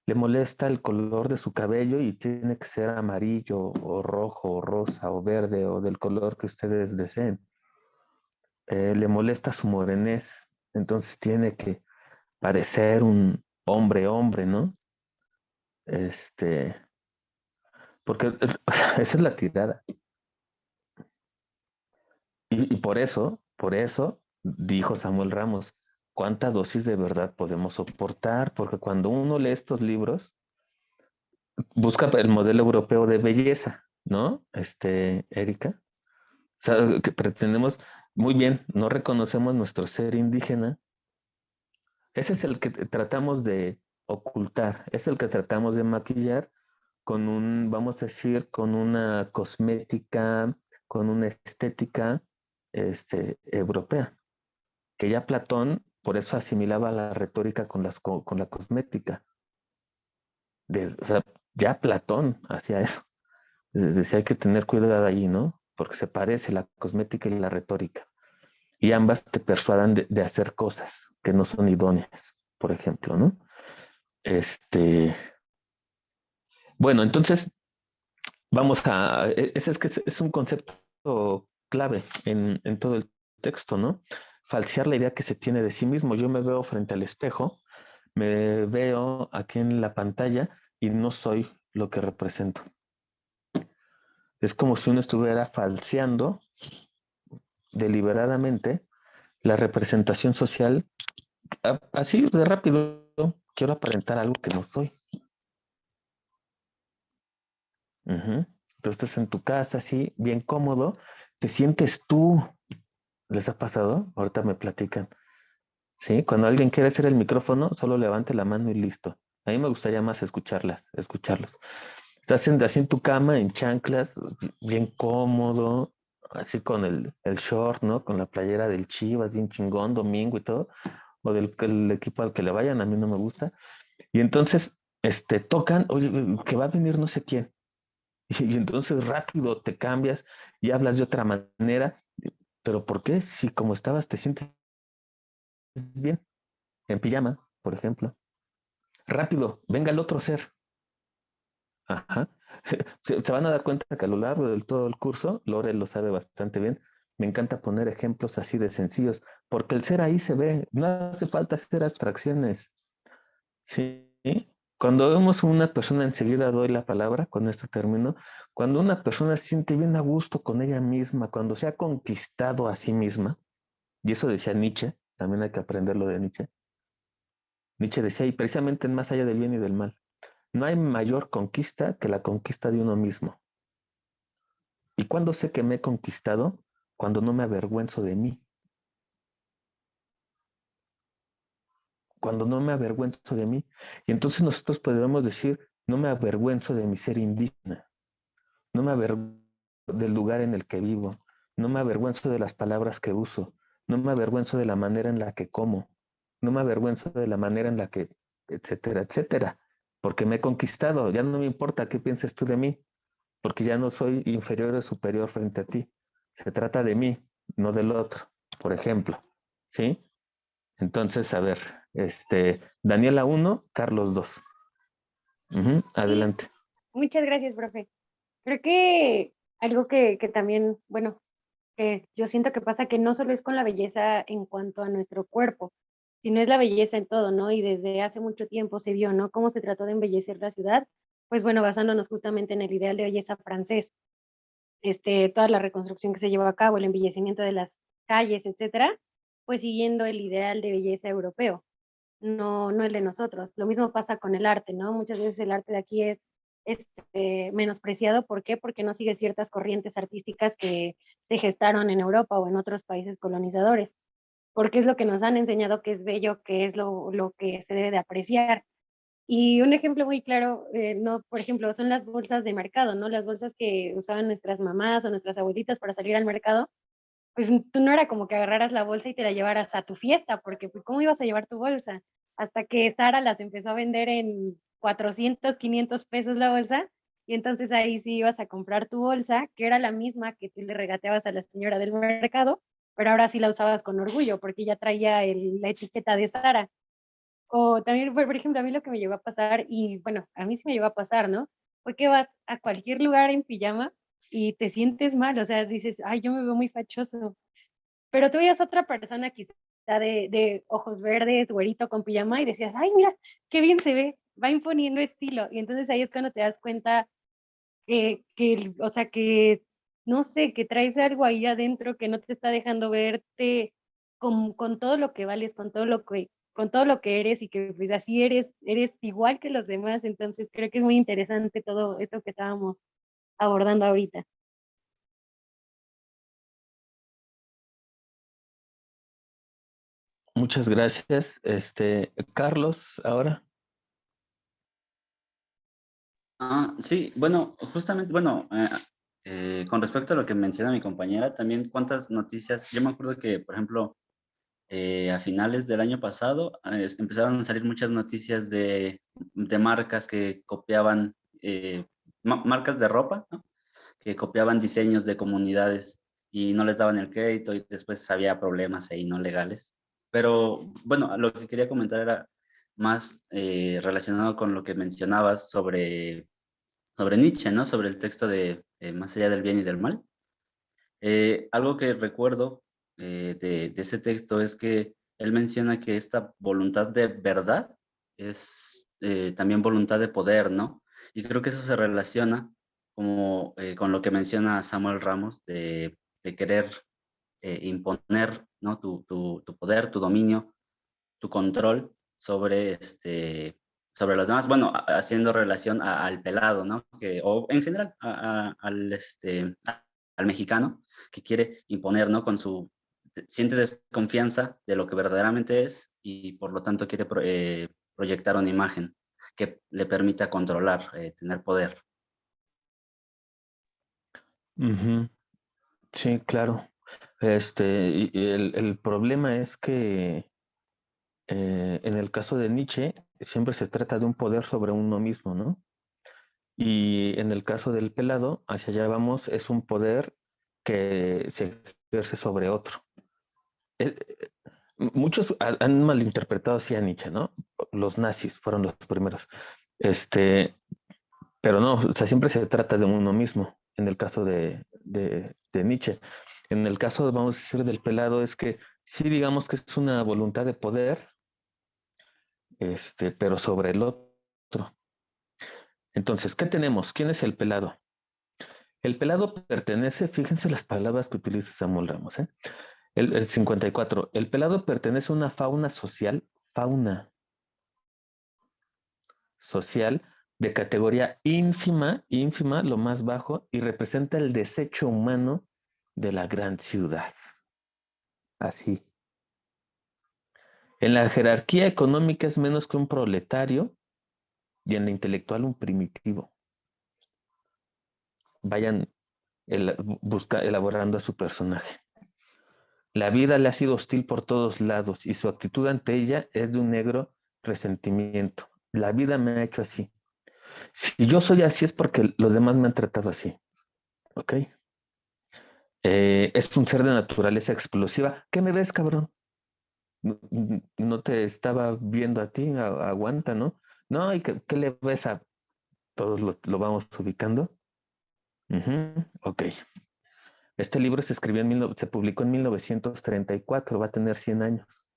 Le molesta el color de su cabello y tiene que ser amarillo o rojo o rosa o verde o del color que ustedes deseen. Le molesta su morenés, entonces tiene que parecer un hombre, ¿no? Este, porque o sea, esa es la tirada. Y por eso dijo Samuel Ramos, ¿cuánta dosis de verdad podemos soportar? Porque cuando uno lee estos libros, busca el modelo europeo de belleza, ¿no? Erika. O sea, que pretendemos, muy bien, no reconocemos nuestro ser indígena. Ese es el que tratamos de ocultar, es el que tratamos de maquillar con vamos a decir, con una cosmética, con una estética europea, que ya Platón por eso asimilaba la retórica con la cosmética. O sea, ya Platón hacía eso. Decía hay que tener cuidado ahí, ¿no? Porque se parece la cosmética y la retórica. Y ambas te persuadan de hacer cosas que no son idóneas, por ejemplo, ¿no? Bueno, entonces vamos a... Es que es un concepto clave en todo el texto, ¿no? Falsear la idea que se tiene de sí mismo. Yo me veo frente al espejo, me veo aquí en la pantalla y no soy lo que represento. Es como si uno estuviera falseando deliberadamente la representación social. Así de rápido, quiero aparentar algo que no soy. Tú estás en tu casa, así, bien cómodo, te sientes tú. ¿Les ha pasado? Ahorita me platican. ¿Sí? Cuando alguien quiere hacer el micrófono, solo levante la mano y listo. A mí me gustaría más escucharlos. Estás así en tu cama, en chanclas, bien cómodo, así con el short, ¿no? Con la playera del Chivas, bien chingón, domingo y todo, o el equipo al que le vayan, a mí no me gusta. Y entonces, tocan, oye, que va a venir no sé quién. Y entonces rápido te cambias y hablas de otra manera. ¿Pero por qué? Si como estabas te sientes bien, en pijama, por ejemplo. Rápido, venga el otro ser. Ajá. Se van a dar cuenta que a lo largo del todo el curso, Lore lo sabe bastante bien, me encanta poner ejemplos así de sencillos, porque el ser ahí se ve, no hace falta hacer abstracciones. ¿Sí? Cuando vemos a una persona, enseguida doy la palabra, con esto termino, cuando una persona se siente bien a gusto con ella misma, cuando se ha conquistado a sí misma, y eso decía Nietzsche, también hay que aprenderlo de Nietzsche. Nietzsche decía, y precisamente en Más allá del bien y del mal, no hay mayor conquista que la conquista de uno mismo. ¿Y cuándo sé que me he conquistado? Cuando no me avergüenzo de mí. Cuando no me avergüenzo de mí. Y entonces nosotros podemos decir, no me avergüenzo de mi ser indígena. No me avergüenzo del lugar en el que vivo. No me avergüenzo de las palabras que uso. No me avergüenzo de la manera en la que como. No me avergüenzo de la manera en la que, etcétera, etcétera. Porque me he conquistado. Ya no me importa qué pienses tú de mí. Porque ya no soy inferior o superior frente a ti. Se trata de mí, no del otro, por ejemplo. ¿Sí? Entonces, a ver, Daniela 1, Carlos 2. Sí, Adelante. muchas gracias, profe. Creo que algo que también, bueno, yo siento que pasa que no solo es con la belleza en cuanto a nuestro cuerpo, sino es la belleza en todo, ¿no? Y desde hace mucho tiempo se vio, ¿no? Cómo se trató de embellecer la ciudad, pues bueno, basándonos justamente en el ideal de belleza francés, toda la reconstrucción que se llevó a cabo, el embellecimiento de las calles, etcétera, pues siguiendo el ideal de belleza europeo, no el de nosotros. Lo mismo pasa con el arte, ¿no? Muchas veces el arte de aquí es menospreciado. ¿Por qué? Porque no sigue ciertas corrientes artísticas que se gestaron en Europa o en otros países colonizadores, porque es lo que nos han enseñado que es bello, que es lo que se debe de apreciar. Y un ejemplo muy claro, no, por ejemplo, son las bolsas de mercado, ¿no? Las bolsas que usaban nuestras mamás o nuestras abuelitas para salir al mercado, pues tú no era como que agarraras la bolsa y te la llevaras a tu fiesta, porque pues ¿cómo ibas a llevar tu bolsa? Hasta que Sara las empezó a vender en 400, 500 pesos la bolsa, y entonces ahí sí ibas a comprar tu bolsa, que era la misma que tú le regateabas a la señora del mercado, pero ahora sí la usabas con orgullo, porque ya traía la etiqueta de Sara. O también, por ejemplo, a mí lo que me llegó a pasar, y bueno, a mí sí me llegó a pasar, ¿no? Fue que vas a cualquier lugar en pijama y te sientes mal, o sea, dices, ay, yo me veo muy fachoso, pero tú veías a otra persona quizá de ojos verdes, güerito con pijama y decías, ay, mira, qué bien se ve, va imponiendo estilo. Y entonces ahí es cuando te das cuenta o sea, que, no sé, que traes algo ahí adentro que no te está dejando verte con todo lo que vales, con todo lo que eres y que pues así eres igual que los demás. Entonces creo que es muy interesante todo esto que estábamos abordando ahorita. Muchas gracias. Carlos, ahora. Sí, bueno, justamente, bueno, con respecto a lo que menciona mi compañera, también cuántas noticias, yo me acuerdo que, por ejemplo, a finales del año pasado empezaron a salir muchas noticias de marcas que copiaban, marcas de ropa, ¿no? Que copiaban diseños de comunidades y no les daban el crédito y después había problemas ahí no legales. Pero bueno, lo que quería comentar era más relacionado con lo que mencionabas sobre Nietzsche, ¿no? Sobre el texto de Más allá del bien y del mal. Algo que recuerdo de ese texto es que él menciona que esta voluntad de verdad es también voluntad de poder, ¿no? Y creo que eso se relaciona como, con lo que menciona Samuel Ramos de querer imponer, ¿no? Tu poder, tu dominio, tu control sobre, sobre los demás. Bueno, haciendo relación al pelado, ¿no? O en general al mexicano que quiere imponer, ¿no? Siente desconfianza de lo que verdaderamente es y por lo tanto quiere proyectar una imagen que le permita controlar, tener poder. Ujú. Sí, claro. Y el problema es que en el caso de Nietzsche siempre se trata de un poder sobre uno mismo, ¿no? Y en el caso del pelado, hacia allá vamos, es un poder que se ejerce sobre otro. Eh, Muchos han malinterpretado así a Nietzsche, ¿no? Los nazis fueron los primeros. Este, pero no, o sea, siempre se trata de uno mismo, en el caso de Nietzsche. En el caso, vamos a decir, del pelado, es que sí digamos que es una voluntad de poder, pero sobre el otro. Entonces, ¿qué tenemos? ¿Quién es el pelado? El pelado pertenece, fíjense las palabras que utiliza Samuel Ramos, ¿eh? El 54. El pelado pertenece a una fauna social de categoría ínfima, lo más bajo, y representa el desecho humano de la gran ciudad. Así. En la jerarquía económica es menos que un proletario y en la intelectual un primitivo. Vayan elaborando a su personaje. La vida le ha sido hostil por todos lados y su actitud ante ella es de un negro resentimiento. La vida me ha hecho así. Si yo soy así es porque los demás me han tratado así. ¿Ok? Es un ser de naturaleza explosiva. ¿Qué me ves, cabrón? No te estaba viendo a ti, aguanta, ¿no? No, ¿y qué le ves a todos? Lo vamos ubicando. Ok. Este libro se escribió se publicó en 1934, va a tener 100 años.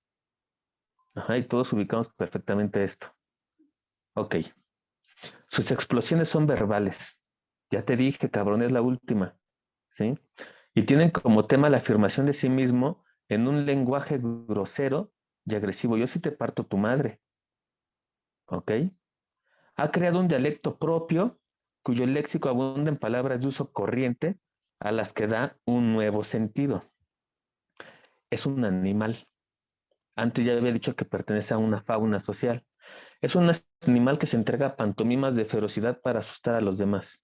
Ajá, y todos ubicamos perfectamente esto. Ok. Sus explosiones son verbales. Ya te dije, cabrón, es la última. ¿Sí? Y tienen como tema la afirmación de sí mismo en un lenguaje grosero y agresivo. Yo sí te parto tu madre. ¿Ok? Ha creado un dialecto propio cuyo léxico abunda en palabras de uso corriente a las que da un nuevo sentido. Es un animal. Antes ya había dicho que pertenece a una fauna social. Es un animal que se entrega a pantomimas de ferocidad para asustar a los demás.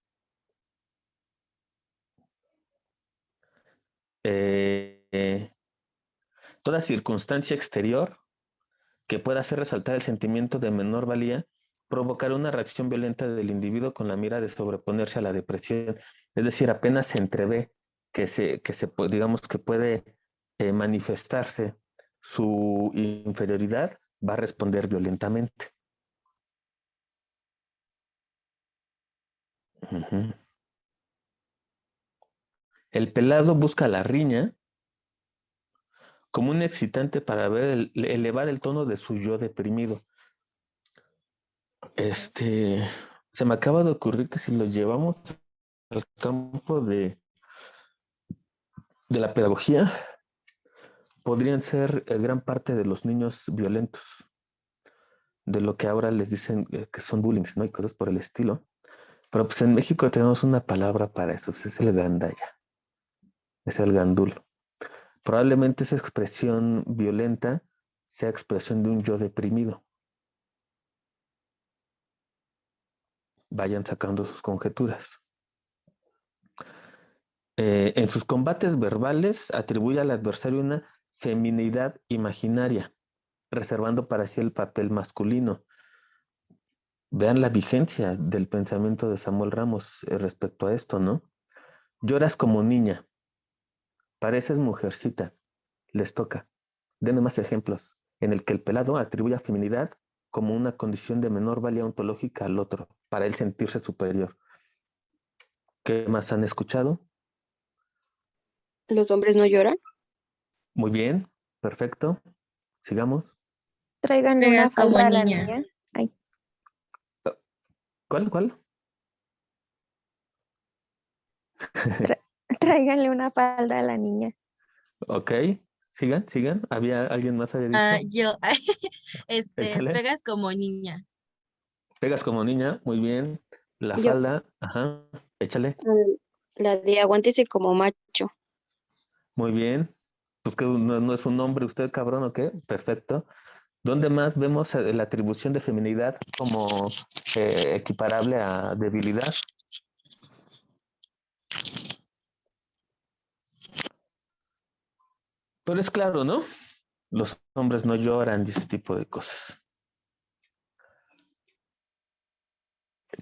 Toda circunstancia exterior que pueda hacer resaltar el sentimiento de menor valía provocará una reacción violenta del individuo con la mira de sobreponerse a la depresión. Es decir, apenas se entrevé digamos que puede manifestarse su inferioridad, va a responder violentamente. Uh-huh. El pelado busca la riña como un excitante para elevar el tono de su yo deprimido. Se me acaba de ocurrir que si lo llevamos al campo de la pedagogía, podrían ser gran parte de los niños violentos, de lo que ahora les dicen que son bullying, ¿no? Y cosas por el estilo. Pero pues en México tenemos una palabra para eso, pues es el gandaya, es el gandul. Probablemente esa expresión violenta sea expresión de un yo deprimido. Vayan sacando sus conjeturas. En sus combates verbales atribuye al adversario una feminidad imaginaria, reservando para sí el papel masculino. Vean la vigencia del pensamiento de Samuel Ramos respecto a esto, ¿no? Lloras como niña, pareces mujercita, les toca. Denme más ejemplos, en el que el pelado atribuye a feminidad como una condición de menor valía ontológica al otro, para él sentirse superior. ¿Qué más han escuchado? ¿Los hombres no lloran? Muy bien, perfecto. Sigamos. Tráiganle una Pegas como falda a la niña. niña. Ay, ¿Cuál? tráiganle una falda a la niña. Ok, sigan. ¿Había alguien más había dicho? Yo, Échale. pegas como niña. Pegas como niña, muy bien. La Yo, falda, ajá, échale. la de aguántese como macho. Muy bien. Pues que no es un nombre usted, cabrón, ¿o qué? Perfecto. ¿Dónde más vemos la atribución de feminidad como equiparable a debilidad? Pero es claro, ¿no? Los hombres no lloran y ese tipo de cosas.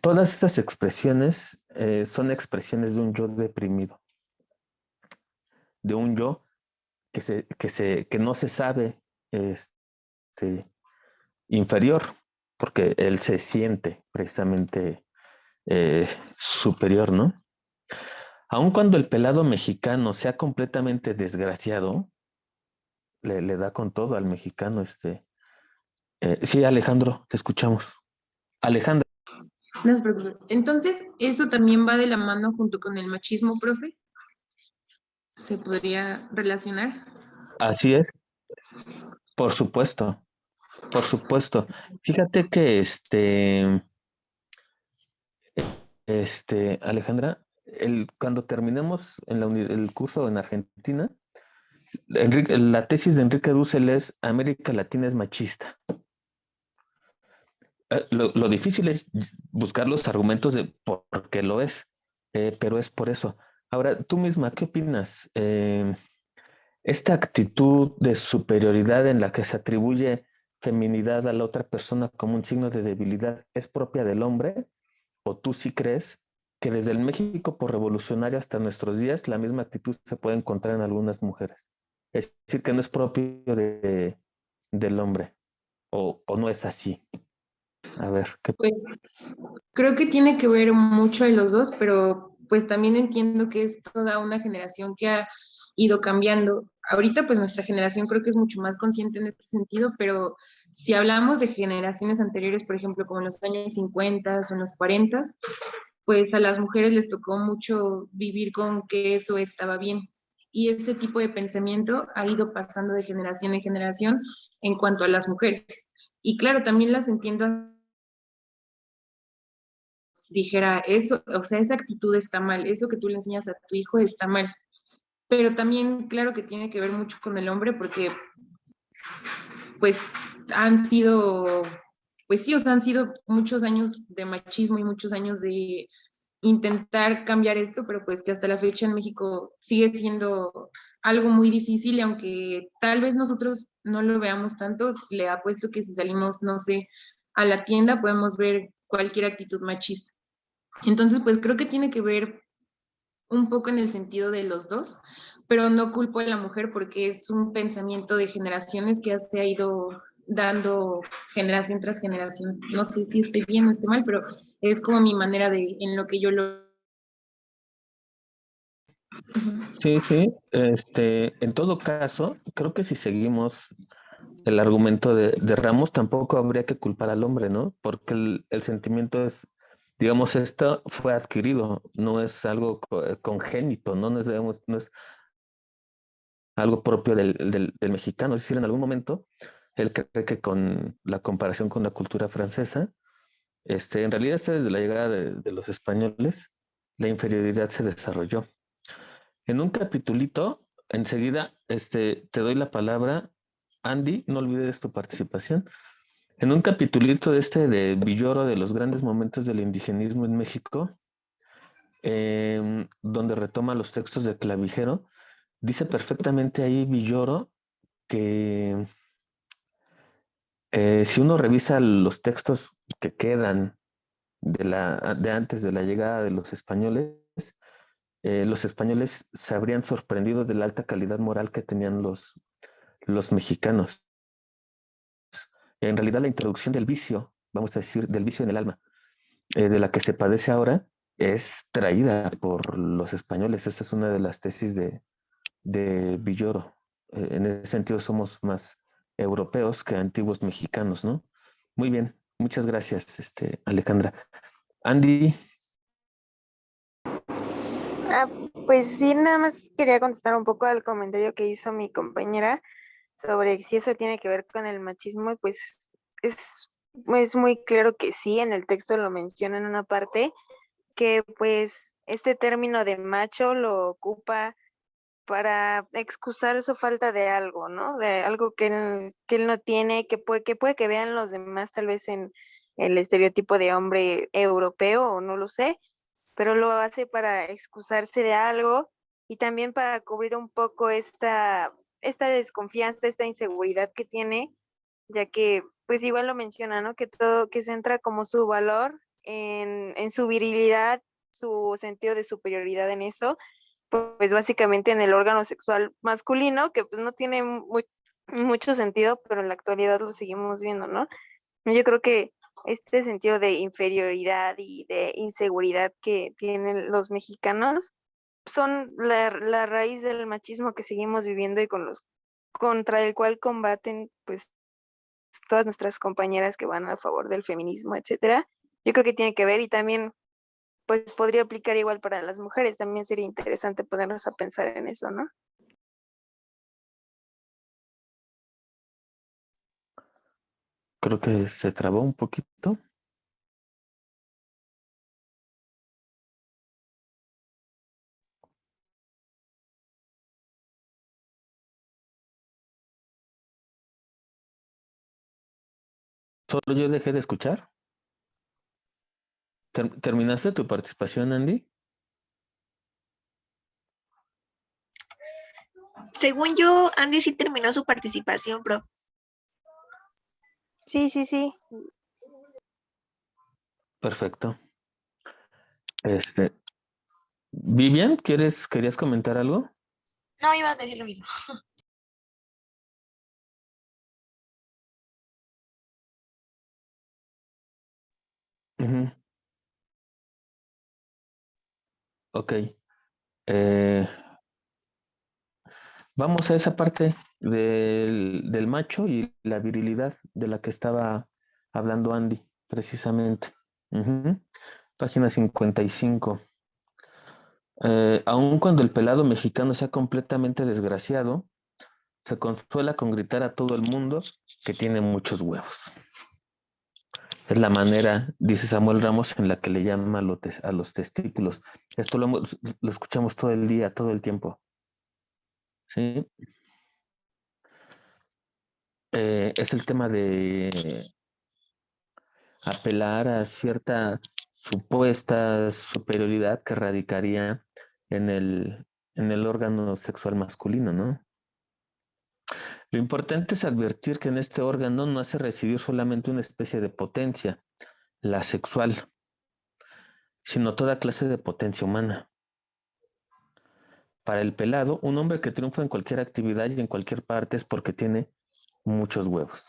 Todas estas expresiones son expresiones de un yo deprimido, de un yo que no se sabe este, inferior, porque él se siente precisamente superior, ¿no? Aun cuando el pelado mexicano sea completamente desgraciado, le da con todo al mexicano. Sí, Alejandro, te escuchamos. Alejandra. No se preocupe. Entonces, ¿eso también va de la mano junto con el machismo, profe? ¿Se podría relacionar? Así es, por supuesto, por supuesto. Fíjate que Alejandra, cuando terminemos el curso en Argentina, la tesis de Enrique Dussel es América Latina es machista. Lo difícil es buscar los argumentos de por qué lo es, pero es por eso. Ahora, tú misma, ¿qué opinas? Esta actitud de superioridad en la que se atribuye feminidad a la otra persona como un signo de debilidad, ¿es propia del hombre? ¿O tú sí crees que desde el México por revolucionario hasta nuestros días la misma actitud se puede encontrar en algunas mujeres? Es decir, que no es propio del hombre, o no es así. A ver, ¿qué? Pues creo que tiene que ver mucho de los dos, pero pues también entiendo que es toda una generación que ha ido cambiando. Ahorita pues nuestra generación creo que es mucho más consciente en este sentido, pero si hablamos de generaciones anteriores, por ejemplo, como en los años 50 o en los 40, pues a las mujeres les tocó mucho vivir con que eso estaba bien. Y ese tipo de pensamiento ha ido pasando de generación en generación en cuanto a las mujeres. Y claro, también las entiendo, dijera eso, o sea, esa actitud está mal, eso que tú le enseñas a tu hijo está mal. Pero también, claro que tiene que ver mucho con el hombre porque pues han sido, pues sí, o sea, han sido muchos años de machismo y muchos años de intentar cambiar esto, pero pues que hasta la fecha en México sigue siendo algo muy difícil y aunque tal vez nosotros no lo veamos tanto, le apuesto que si salimos, no sé, a la tienda podemos ver cualquier actitud machista. Entonces, pues creo que tiene que ver un poco en el sentido de los dos, pero no culpo a la mujer porque es un pensamiento de generaciones que se ha ido dando generación tras generación. No sé si esté bien o esté mal, pero es como mi manera de, en lo que yo lo... Sí, sí. En todo caso, creo que si seguimos el argumento de Ramos, tampoco habría que culpar al hombre, ¿no? Porque el sentimiento es, digamos, esto fue adquirido, no es algo congénito, ¿no? No es algo propio del mexicano. Es decir, en algún momento, él cree que con la comparación con la cultura francesa, en realidad desde la llegada de los españoles, la inferioridad se desarrolló. En un capitulito, enseguida, te doy la palabra, Andy, no olvides tu participación. En un capitulito de Villoro de los grandes momentos del indigenismo en México, donde retoma los textos de Clavijero, dice perfectamente ahí Villoro que si uno revisa los textos que quedan de antes de la llegada de los españoles se habrían sorprendido de la alta calidad moral que tenían los mexicanos. En realidad la introducción del vicio, vamos a decir, del vicio en el alma, de la que se padece ahora, es traída por los españoles. Esta es una de las tesis de Villoro. En ese sentido somos más europeos que antiguos mexicanos, ¿no? Muy bien, muchas gracias, Alejandra. Andy, Ah, pues sí, nada más quería contestar un poco al comentario que hizo mi compañera sobre si eso tiene que ver con el machismo, y pues es muy claro que sí, en el texto lo menciona en una parte, que pues este término de macho lo ocupa para excusar su falta de algo, ¿no? De algo que él no tiene, que puede que vean los demás tal vez en el estereotipo de hombre europeo, o no lo sé, pero lo hace para excusarse de algo y también para cubrir un poco esta desconfianza, esta inseguridad que tiene, ya que pues igual lo menciona, ¿no? Que todo, que centra como su valor en su virilidad, su sentido de superioridad en eso, pues básicamente en el órgano sexual masculino, que pues no tiene mucho sentido, pero en la actualidad lo seguimos viendo, ¿no? Yo creo que este sentido de inferioridad y de inseguridad que tienen los mexicanos son la raíz del machismo que seguimos viviendo y contra el cual combaten pues todas nuestras compañeras que van a favor del feminismo, etcétera. Yo creo que tiene que ver, y también pues podría aplicar igual para las mujeres. También sería interesante ponernos a pensar en eso, ¿no? creo que se trabó un poquito. Solo yo dejé de escuchar. ¿Terminaste tu participación, Andy? Según yo, Andy sí terminó su participación, bro. Sí, sí, sí. Perfecto. Vivian, querías comentar algo? No, iba a decir lo mismo. Ujú. Ok. Eh, vamos a esa parte del macho y la virilidad de la que estaba hablando Andy, precisamente. Ujú. Página 55. Aun cuando el pelado mexicano sea completamente desgraciado, se consuela con gritar a todo el mundo que tiene muchos huevos. Es la manera, dice Samuel Ramos, en la que le llama a los testículos. Esto lo escuchamos todo el día, todo el tiempo. ¿Sí? Es el tema de apelar a cierta supuesta superioridad que radicaría en el órgano sexual masculino, ¿no? Lo importante es advertir que en este órgano no hace residir solamente una especie de potencia, la sexual, sino toda clase de potencia humana. Para el pelado, un hombre que triunfa en cualquier actividad y en cualquier parte es porque tiene muchos huevos.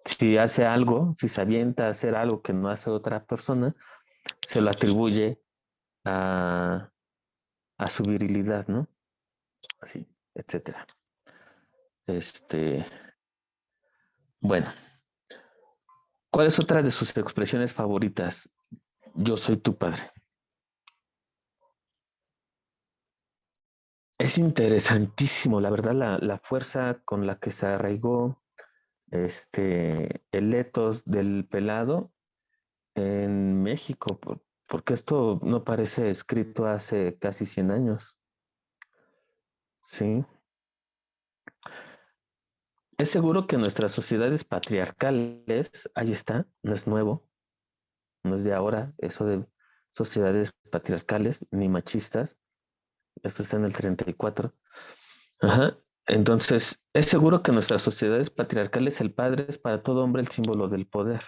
Si hace algo, si se avienta a hacer algo que no hace otra persona, se lo atribuye a, a su virilidad, ¿no? Así, etcétera. Bueno, ¿cuál es otra de sus expresiones favoritas? Yo soy tu padre. Es interesantísimo, la verdad, la fuerza con la que se arraigó el etos del pelado en México, porque esto no parece escrito hace casi 100 años. Sí. Es seguro que nuestras sociedades patriarcales, ahí está, no es nuevo, no es de ahora, eso sociedades patriarcales ni machistas. Esto está en el 34. Ajá. Entonces, es seguro que en nuestras sociedades patriarcales el padre es para todo hombre el símbolo del poder.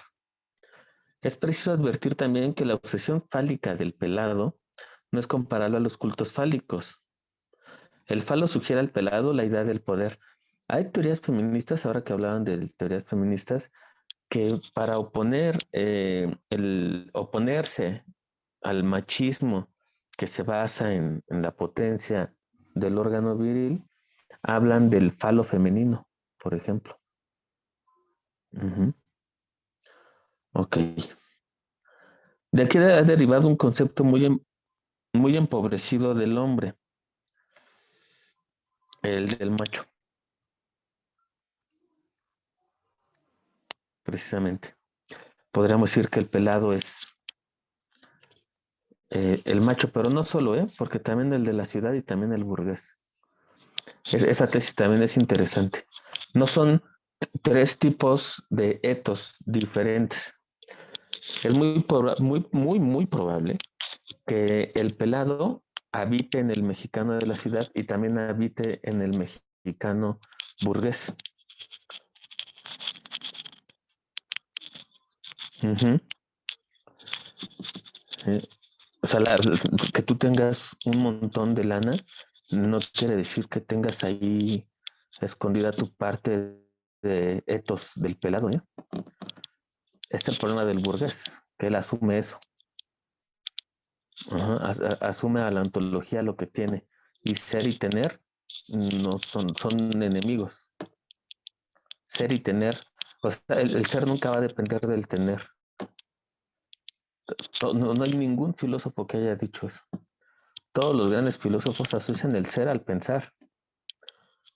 Es preciso advertir también que la obsesión fálica del pelado no es comparable a los cultos fálicos. El falo sugiere al pelado la idea del poder. Hay teorías feministas, ahora que hablaban de teorías feministas, que para oponerse al machismo que se basa en la potencia del órgano viril, hablan del falo femenino, por ejemplo. Ujú. Ok. De aquí ha derivado un concepto muy empobrecido del hombre, el del macho, precisamente. Podríamos decir que el pelado es el macho, pero no solo, porque también el de la ciudad y también el burgués. Esa tesis también es interesante. No son tres tipos de etos diferentes. Es muy probable que el pelado habite en el mexicano de la ciudad y también habite en el mexicano burgués. Uh-huh. O sea, que tú tengas un montón de lana no quiere decir que tengas ahí escondida tu parte de etos del pelado, ¿eh? Este es el problema del burgués, que él asume eso. Ajá, asume a la ontología lo que tiene. Y ser y tener no son enemigos. Ser y tener, o sea, el ser nunca va a depender del tener. No hay ningún filósofo que haya dicho eso. Todos los grandes filósofos asocian el ser al pensar.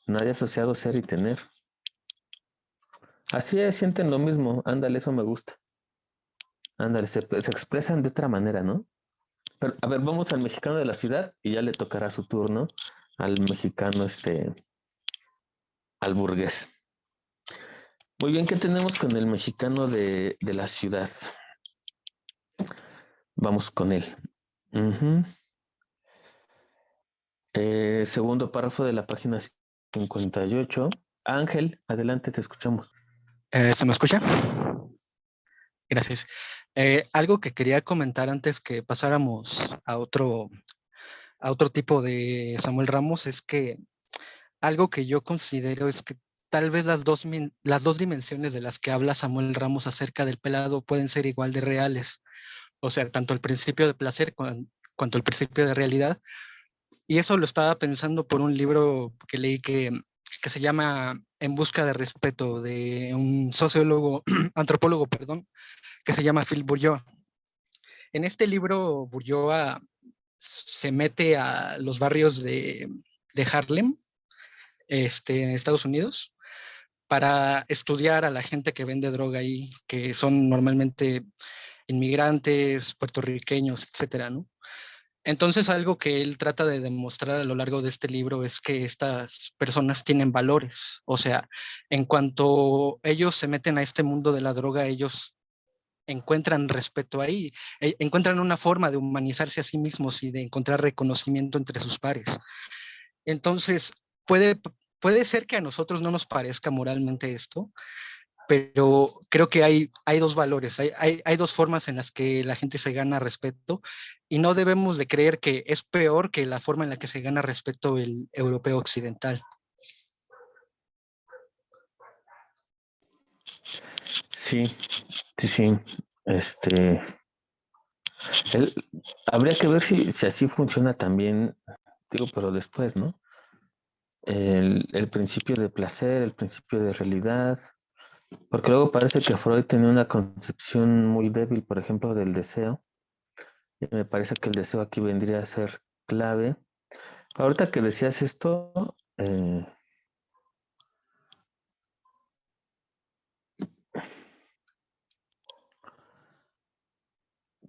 Nadie ha asociado ser y tener. Así es, sienten lo mismo. Ándale, eso me gusta. Ándale, se expresan de otra manera, ¿no? Pero, a ver, vamos al mexicano de la ciudad y ya le tocará su turno al mexicano, al burgués. Muy bien, ¿qué tenemos con el mexicano de la ciudad? Vamos con él. Uh-huh. Segundo párrafo de la página 58. Ángel, adelante, te escuchamos. ¿Se me escucha? Gracias. Algo que quería comentar antes que pasáramos a otro tipo de Samuel Ramos es que algo que yo considero es que tal vez las dos dimensiones de las que habla Samuel Ramos acerca del pelado pueden ser igual de reales. O sea, tanto el principio de placer cuanto el principio de realidad. Y eso lo estaba pensando por un libro que leí que se llama En busca de respeto, de un sociólogo, antropólogo, perdón, que se llama Phil Bourdieu. En este libro, Bourdieu se mete a los barrios de Harlem, en Estados Unidos, para estudiar a la gente que vende droga ahí, que son normalmente inmigrantes, puertorriqueños, etcétera, ¿no? Entonces, algo que él trata de demostrar a lo largo de este libro es que estas personas tienen valores. O sea, en cuanto ellos se meten a este mundo de la droga, ellos encuentran respeto ahí, encuentran una forma de humanizarse a sí mismos y de encontrar reconocimiento entre sus pares. Entonces, puede ser que a nosotros no nos parezca moralmente esto, pero creo que hay dos valores, hay dos formas en las que la gente se gana respeto y no debemos de creer que es peor que la forma en la que se gana respeto el europeo occidental. Sí. Habría que ver si así funciona también, digo, pero después, ¿no? El principio de placer, el principio de realidad, porque luego parece que Freud tenía una concepción muy débil, por ejemplo, del deseo, y me parece que el deseo aquí vendría a ser clave. Ahorita que decías esto,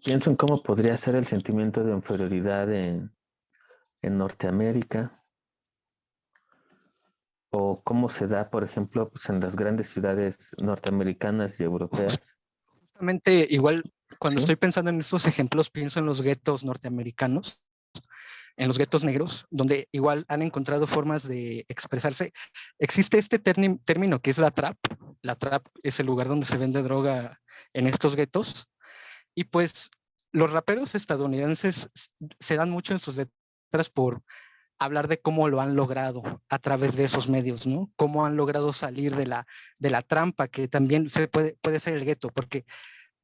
pienso en cómo podría ser el sentimiento de inferioridad en Norteamérica, o cómo se da, por ejemplo, pues en las grandes ciudades norteamericanas y europeas. Justamente igual cuando ¿sí? estoy pensando en estos ejemplos, pienso en los guetos norteamericanos, en los guetos negros, donde igual han encontrado formas de expresarse. Existe este término que es la trap. La trap es el lugar donde se vende droga en estos guetos. Y pues los raperos estadounidenses se dan mucho en sus letras por hablar de cómo lo han logrado a través de esos medios, ¿no? Cómo han logrado salir de la trampa que también puede ser el gueto, porque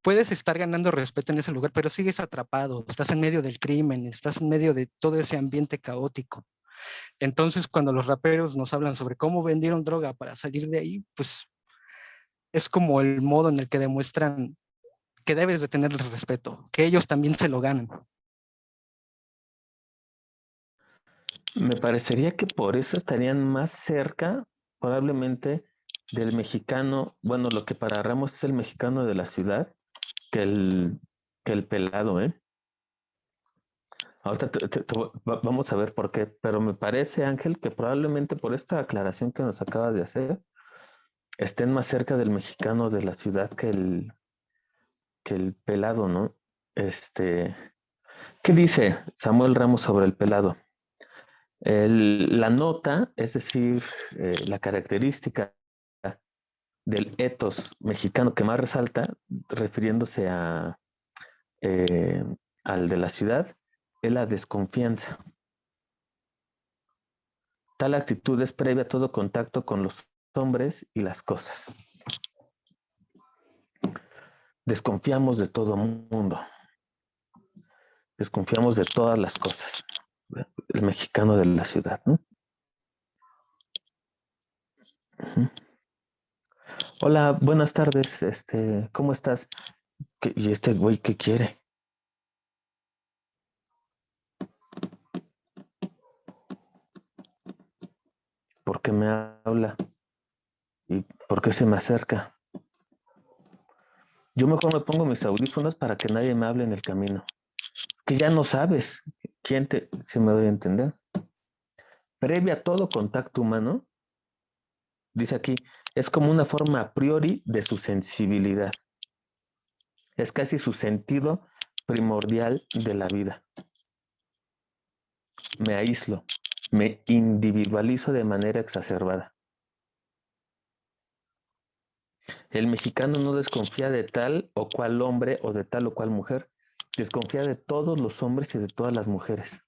puedes estar ganando respeto en ese lugar, pero sigues atrapado, estás en medio del crimen, estás en medio de todo ese ambiente caótico. Entonces, cuando los raperos nos hablan sobre cómo vendieron droga para salir de ahí, pues es como el modo en el que demuestran que debes de tener el respeto, que ellos también se lo ganan. Me parecería que por eso estarían más cerca, probablemente, del mexicano, bueno, lo que para Ramos es el mexicano de la ciudad, que el pelado, ¿eh? Ahorita vamos a ver por qué, pero me parece, Ángel, que probablemente por esta aclaración que nos acabas de hacer, estén más cerca del mexicano de la ciudad que el pelado, ¿no? ¿Qué dice Samuel Ramos sobre el pelado? La nota, es decir, la característica del etos mexicano que más resalta, refiriéndose al de la ciudad, es la desconfianza. Tal actitud es previa a todo contacto con los hombres y las cosas. Desconfiamos de todo mundo. Desconfiamos de todas las cosas. El mexicano de la ciudad, ¿no? Uh-huh. Hola, buenas tardes. ¿Cómo estás? ¿Y este güey qué quiere? ¿Por qué me habla? ¿Y por qué se me acerca? Yo mejor me pongo mis audífonos para que nadie me hable en el camino. Que ya no sabes quién si me doy a entender. Previa a todo contacto humano, dice aquí, es como una forma a priori de su sensibilidad. Es casi su sentido primordial de la vida. Me aíslo, me individualizo de manera exacerbada. El mexicano no desconfía de tal o cual hombre o de tal o cual mujer. Desconfía de todos los hombres y de todas las mujeres.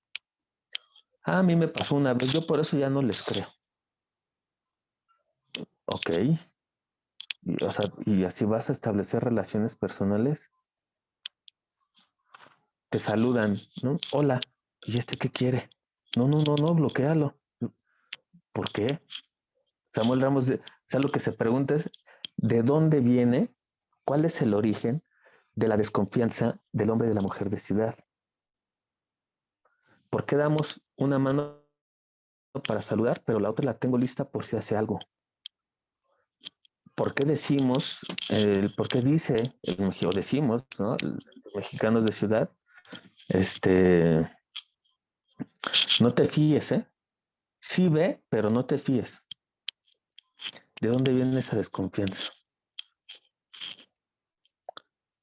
A mí me pasó una vez, yo por eso ya no les creo. Ok. Y así vas a establecer relaciones personales. Te saludan, ¿no? Hola. ¿Y qué quiere? No, bloquéalo. ¿Por qué? Samuel Ramos, o sea, lo que se pregunta es, ¿de dónde viene? ¿Cuál es el origen de la desconfianza del hombre y de la mujer de ciudad? ¿Por qué damos una mano para saludar, pero la otra la tengo lista por si hace algo? ¿Por qué decimos, por qué dice, o decimos, ¿no? Los mexicanos de ciudad, no te fíes, ¿eh? Sí ve, pero no te fíes. ¿De dónde viene esa desconfianza?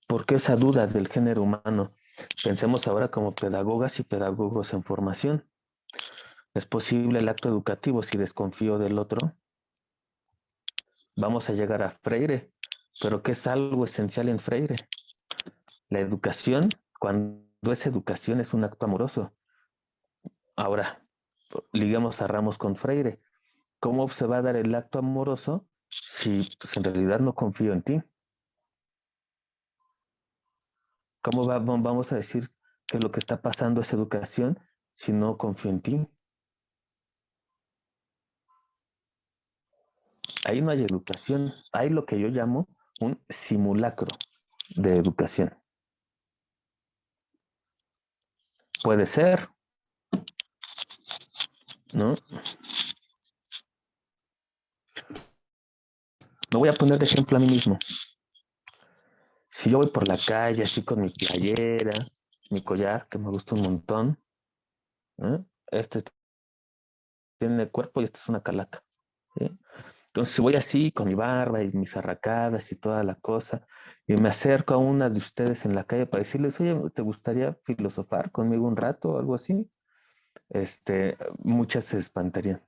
¿Por qué esa duda del género humano? Pensemos ahora como pedagogas y pedagogos en formación. ¿Es posible el acto educativo si desconfío del otro? Vamos a llegar a Freire, pero ¿qué es algo esencial en Freire? La educación, cuando es educación, es un acto amoroso. Ahora, ligamos a Ramos con Freire. ¿Cómo se va a dar el acto amoroso si pues, en realidad no confío en ti? ¿Cómo vamos a decir que lo que está pasando es educación si no confío en ti? Ahí no hay educación, hay lo que yo llamo un simulacro de educación. Puede ser, ¿no? Me voy a poner de ejemplo a mí mismo. Si yo voy por la calle así con mi playera, mi collar, que me gusta un montón, ¿eh? Este tiene cuerpo y esta es una calaca, ¿sí? Entonces voy así con mi barba y mis arracadas y toda la cosa, y me acerco a una de ustedes en la calle para decirles, oye, ¿te gustaría filosofar conmigo un rato o algo así? Muchas se espantarían.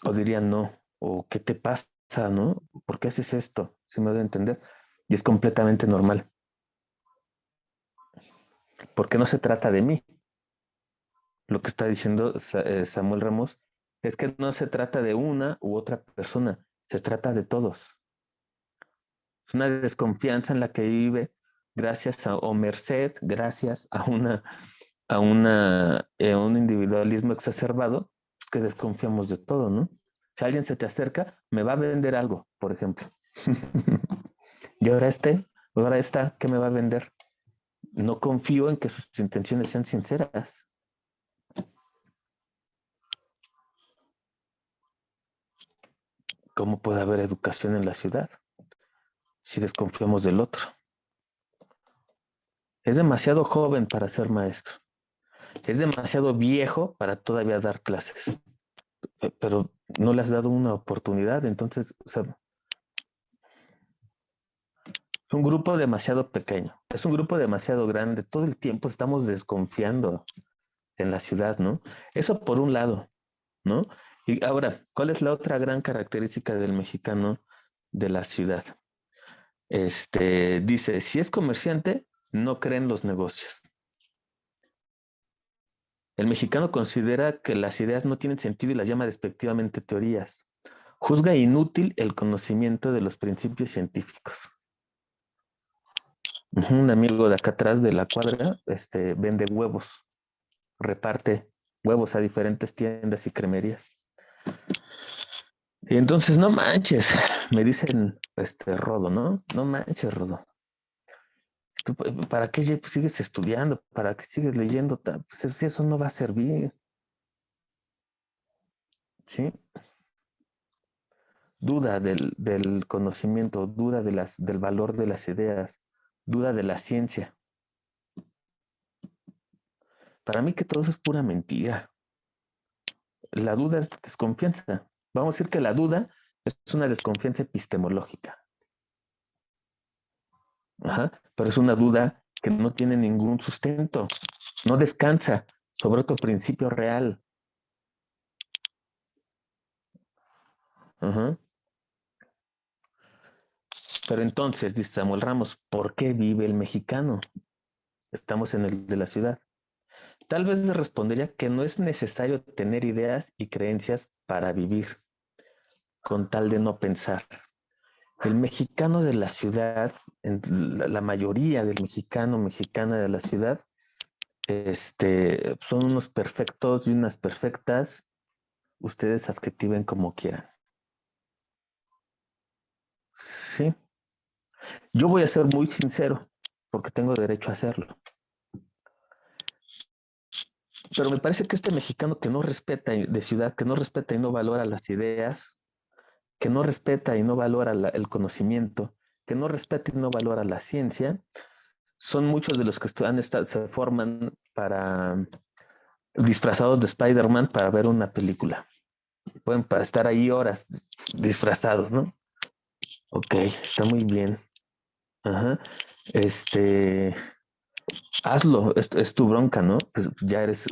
O dirían no, o ¿qué te pasa, no? ¿Por qué haces esto? Si me doy a entender. Y es completamente normal. Porque no se trata de mí. Lo que está diciendo Samuel Ramos es que no se trata de una u otra persona, se trata de todos. Es una desconfianza en la que vive gracias a, o merced, gracias a un individualismo exacerbado, que desconfiamos de todo, ¿no? Si alguien se te acerca, me va a vender algo, por ejemplo. Y ahora esta, ¿qué me va a vender? No confío en que sus intenciones sean sinceras. ¿Cómo puede haber educación en la ciudad si desconfiamos del otro? Es demasiado joven para ser maestro. Es demasiado viejo para todavía dar clases. Pero no le has dado una oportunidad, entonces, o sea, es un grupo demasiado pequeño, es un grupo demasiado grande, todo el tiempo estamos desconfiando en la ciudad, ¿no? Eso por un lado, ¿no? Y ahora, ¿cuál es la otra gran característica del mexicano de la ciudad? Dice, si es comerciante, no cree en los negocios. El mexicano considera que las ideas no tienen sentido y las llama despectivamente teorías. Juzga inútil el conocimiento de los principios científicos. Un amigo de acá atrás de la cuadra, vende huevos, reparte huevos a diferentes tiendas y cremerías. Y entonces, no manches, me dicen, Rodo, ¿no? No manches, Rodo. ¿Para qué sigues estudiando? ¿Para qué sigues leyendo? Pues eso no va a servir. ¿Sí? Duda del conocimiento, duda del valor de las ideas, duda de la ciencia. Para mí que todo eso es pura mentira. La duda es desconfianza. Vamos a decir que la duda es una desconfianza epistemológica. Ajá, pero es una duda que no tiene ningún sustento, no descansa sobre otro principio real. Ajá. Pero entonces, dice Samuel Ramos, ¿por qué vive el mexicano? Estamos en el de la ciudad. Tal vez le respondería que no es necesario tener ideas y creencias para vivir, con tal de no pensar. El mexicano de la ciudad, la mayoría del mexicana de la ciudad, son unos perfectos y unas perfectas. Ustedes adjetiven como quieran. Sí. Yo voy a ser muy sincero, porque tengo derecho a hacerlo. Pero me parece que este mexicano que no respeta de ciudad, que no respeta y no valora las ideas, que no respeta y no valora el conocimiento, que no respeta y no valora la ciencia, son muchos de los que se forman disfrazados de Spider-Man para ver una película. Pueden estar ahí horas disfrazados, ¿no? Ok, está muy bien. Ajá. Hazlo, es tu bronca, ¿no? Pues ya eres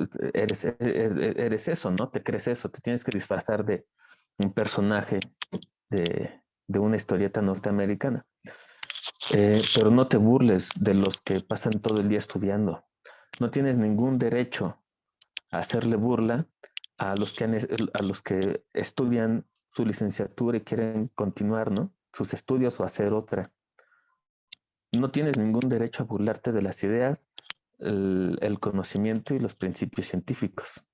eso, ¿no? Te crees eso, te tienes que disfrazar de un personaje de una historieta norteamericana. Pero no te burles de los que pasan todo el día estudiando. No tienes ningún derecho a hacerle burla a los que estudian su licenciatura y quieren continuar, ¿no? Sus estudios o hacer otra. No tienes ningún derecho a burlarte de las ideas, el conocimiento y los principios científicos.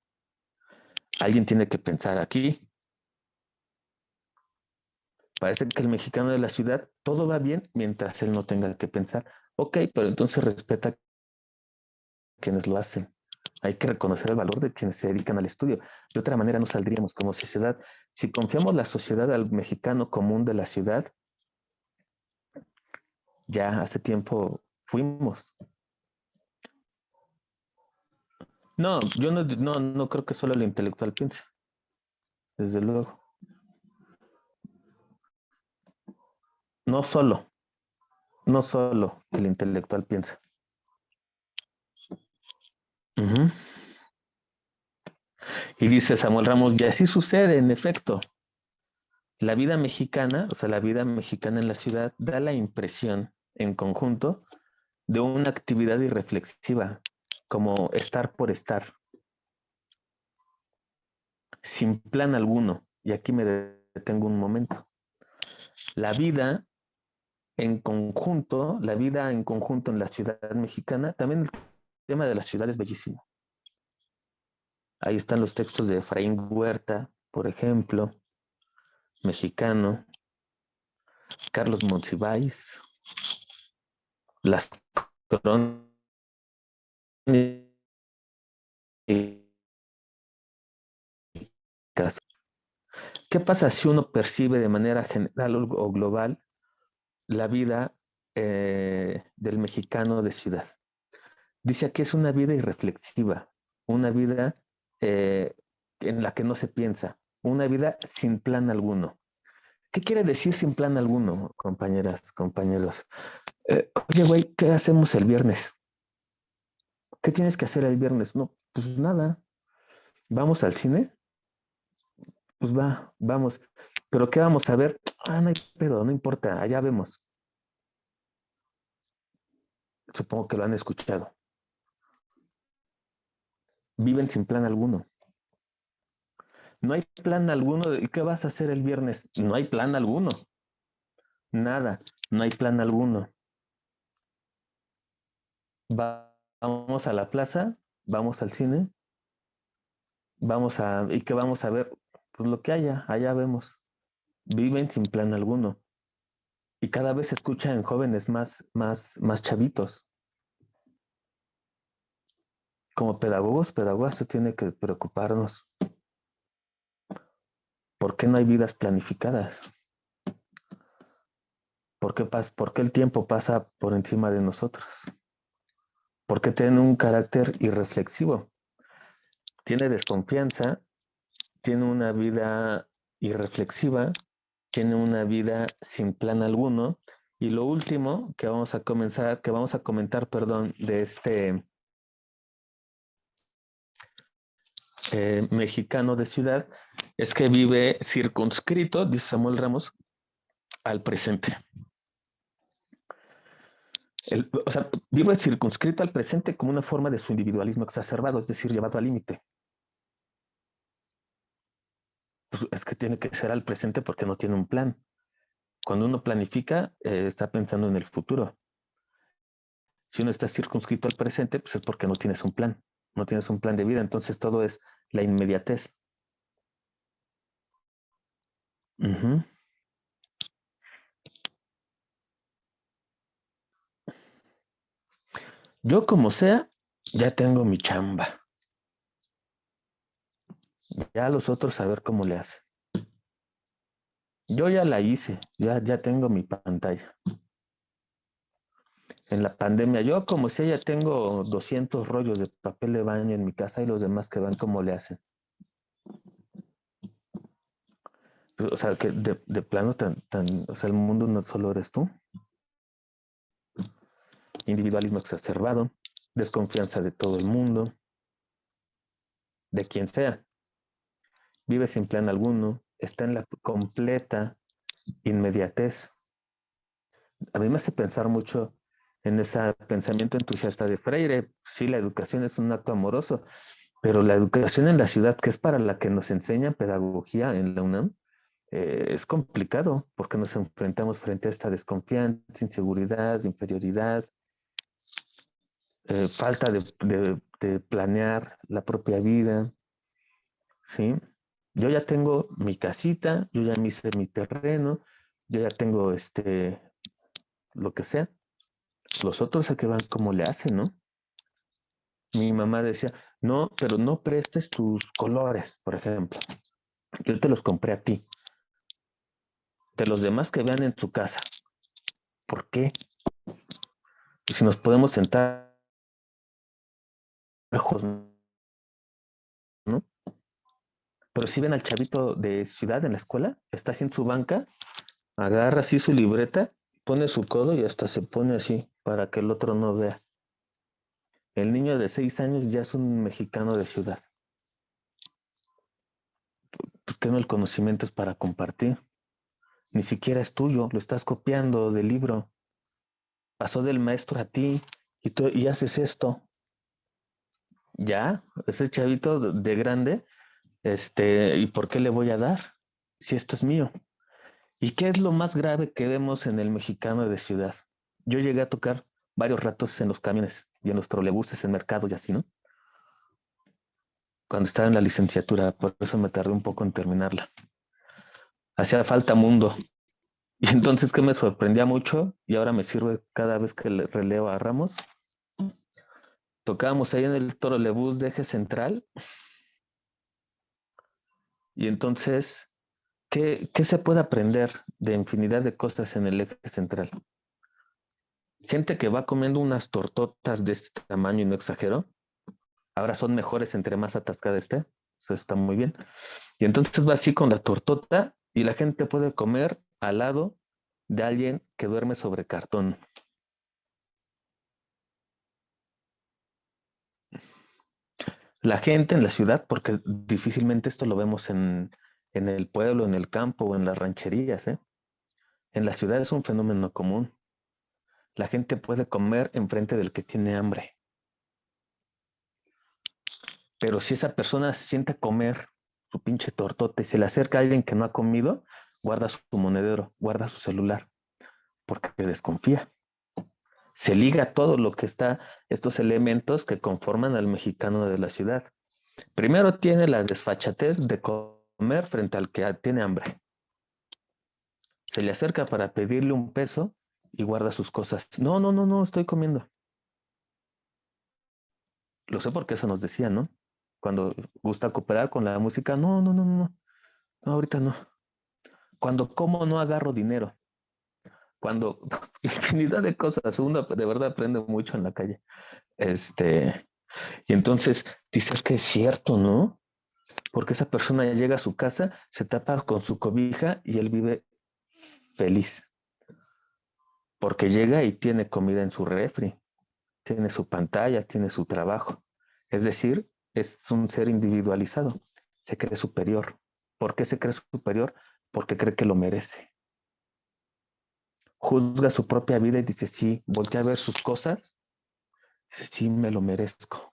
Alguien tiene que pensar aquí. Parece que el mexicano de la ciudad todo va bien mientras él no tenga que pensar. Ok, pero entonces respeta a quienes lo hacen. Hay que reconocer el valor de quienes se dedican al estudio. De otra manera no saldríamos como sociedad. Si confiamos la sociedad al mexicano común de la ciudad, ya hace tiempo fuimos. No, yo no creo que solo el intelectual piense. desde luego. No solo el intelectual piensa. Ujú. Y dice Samuel Ramos, y así sucede, en efecto. La vida mexicana, o sea, la vida mexicana en la ciudad, da la impresión, en conjunto, de una actividad irreflexiva, como estar por estar, sin plan alguno. Y aquí me detengo un momento. La vida en conjunto en la ciudad mexicana, también el tema de la ciudad es bellísimo. Ahí están los textos de Efraín Huerta, por ejemplo, mexicano, Carlos Monsiváis, las crónicas. ¿Qué pasa si uno percibe de manera general o global la vida del mexicano de ciudad? Dice que es una vida irreflexiva, una vida en la que no se piensa, una vida sin plan alguno. ¿Qué quiere decir sin plan alguno, compañeras, compañeros? Oye, güey, ¿qué hacemos el viernes? ¿Qué tienes que hacer el viernes? No, pues nada. ¿Vamos al cine? Pues vamos. ¿Pero qué vamos a ver? Ah, no hay pedo, no importa, allá vemos. Supongo que lo han escuchado. Viven sin plan alguno. No hay plan alguno de qué vas a hacer el viernes. No hay plan alguno. Nada, no hay plan alguno. Vamos a la plaza, vamos al cine, ¿y qué vamos a ver? Pues lo que haya, allá vemos. Viven sin plan alguno. Y cada vez se escucha en jóvenes más chavitos. Como pedagogas, se tiene que preocuparnos. ¿Por qué no hay vidas planificadas? ¿Por qué el tiempo pasa por encima de nosotros? ¿Por qué tiene un carácter irreflexivo? Tiene desconfianza, tiene una vida irreflexiva, tiene una vida sin plan alguno. Y lo último que vamos a comentar, de este mexicano de ciudad, es que vive circunscrito, dice Samuel Ramos, al presente. O sea, vive circunscrito al presente como una forma de su individualismo exacerbado, es decir, llevado al límite. Pues es que tiene que ser al presente porque no tiene un plan. Cuando uno planifica, está pensando en el futuro. Si uno está circunscrito al presente, pues es porque no tienes un plan. No tienes un plan de vida, entonces todo es la inmediatez. Uh-huh. Yo como sea, ya tengo mi chamba. Ya los otros a ver cómo le hacen. Yo ya la hice, ya tengo mi pantalla. En la pandemia, yo como sea, ya tengo 200 rollos de papel de baño en mi casa y los demás que van cómo le hacen. O sea, que de plano o sea, el mundo no solo eres tú. Individualismo exacerbado, desconfianza de todo el mundo, de quien sea. Vive sin plan alguno, está en la completa inmediatez. A mí me hace pensar mucho en ese pensamiento entusiasta de Freire. Sí, la educación es un acto amoroso, pero la educación en la ciudad, que es para la que nos enseñan pedagogía en la UNAM, es complicado porque nos enfrentamos frente a esta desconfianza, inseguridad, inferioridad, falta de planear la propia vida, ¿sí? Yo ya tengo mi casita, yo ya me hice mi terreno, yo ya tengo lo que sea. Los otros a que van como le hacen, ¿no? Mi mamá decía, no, pero no prestes tus colores, por ejemplo. Yo te los compré a ti. De los demás que vean en tu casa. ¿Por qué? Y si nos podemos sentar, ¿no? Pero si ven al chavito de ciudad en la escuela, está así en su banca, agarra así su libreta, pone su codo y hasta se pone así para que el otro no vea. El niño de 6 años ya es un mexicano de ciudad. Porque no, el conocimiento es para compartir. Ni siquiera es tuyo, lo estás copiando del libro. Pasó del maestro a ti y tú y haces esto. Ya, ese chavito de grande, ¿y por qué le voy a dar? Si esto es mío. ¿Y qué es lo más grave que vemos en el mexicano de ciudad? Yo llegué a tocar varios ratos en los camiones y en los trolebuses, en mercados y así, ¿no? Cuando estaba en la licenciatura, por eso me tardé un poco en terminarla. Hacía falta mundo. Y entonces, ¿qué me sorprendía mucho? Y ahora me sirve cada vez que le releo a Ramos. Tocábamos ahí en el trolebús de eje central. Y entonces, ¿qué se puede aprender de infinidad de cosas en el eje central? Gente que va comiendo unas tortotas de este tamaño, y no exagero, ahora son mejores entre más atascada esté. Eso está muy bien. Y entonces va así con la tortota y la gente puede comer al lado de alguien que duerme sobre cartón. La gente en la ciudad, porque difícilmente esto lo vemos en el pueblo, en el campo o en las rancherías, ¿eh? En la ciudad es un fenómeno común. La gente puede comer enfrente del que tiene hambre. Pero si esa persona se sienta a comer su pinche tortote y se le acerca a alguien que no ha comido, guarda su monedero, guarda su celular, porque desconfía. Se liga todo lo que está, estos elementos que conforman al mexicano de la ciudad. Primero tiene la desfachatez de comer frente al que tiene hambre. Se le acerca para pedirle un peso y guarda sus cosas. No, no, no, no, estoy comiendo. Lo sé porque eso nos decía, ¿no? Cuando gusta cooperar con la música, no, no, no, no, no, ahorita no. Cuando como no agarro dinero. Cuando infinidad de cosas, uno de verdad aprende mucho en la calle. Y entonces dices que es cierto, ¿no? Porque esa persona llega a su casa, se tapa con su cobija y él vive feliz. Porque llega y tiene comida en su refri, tiene su pantalla, tiene su trabajo. Es decir, es un ser individualizado, se cree superior. ¿Por qué se cree superior? Porque cree que lo merece. Juzga su propia vida y dice, sí, voltea a ver sus cosas, dice, sí, me lo merezco.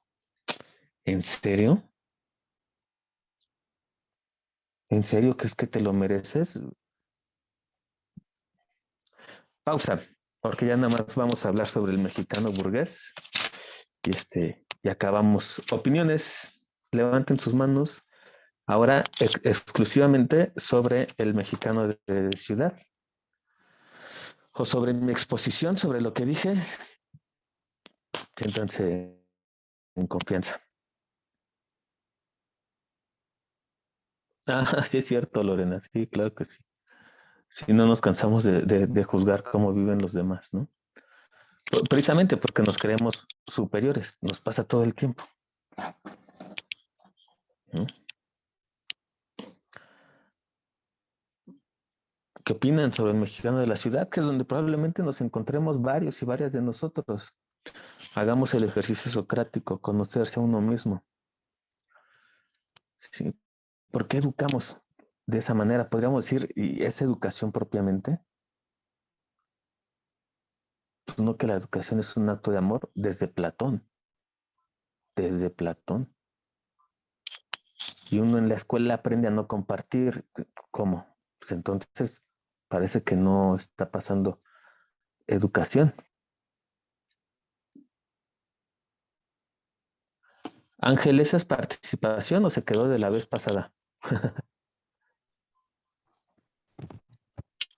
¿En serio? ¿En serio que es que te lo mereces? Pausa, porque ya nada más vamos a hablar sobre el mexicano burgués. Y acabamos. Opiniones, levanten sus manos. Ahora exclusivamente sobre el mexicano de ciudad. O sobre mi exposición, sobre lo que dije. Siéntanse en confianza. Ah, sí es cierto, Lorena. Sí, claro que sí. Si no nos cansamos de juzgar cómo viven los demás, ¿no? Precisamente porque nos creemos superiores. Nos pasa todo el tiempo. ¿No? ¿Qué opinan sobre el mexicano de la ciudad? Que es donde probablemente nos encontremos varios y varias de nosotros. Hagamos el ejercicio socrático, conocerse a uno mismo. ¿Sí? ¿Por qué educamos de esa manera? Podríamos decir, ¿y es educación propiamente? Pues no, que la educación es un acto de amor desde Platón. Desde Platón. Y uno en la escuela aprende a no compartir. ¿Cómo? Pues entonces parece que no está pasando educación. Ángel, ¿esa es participación o se quedó de la vez pasada?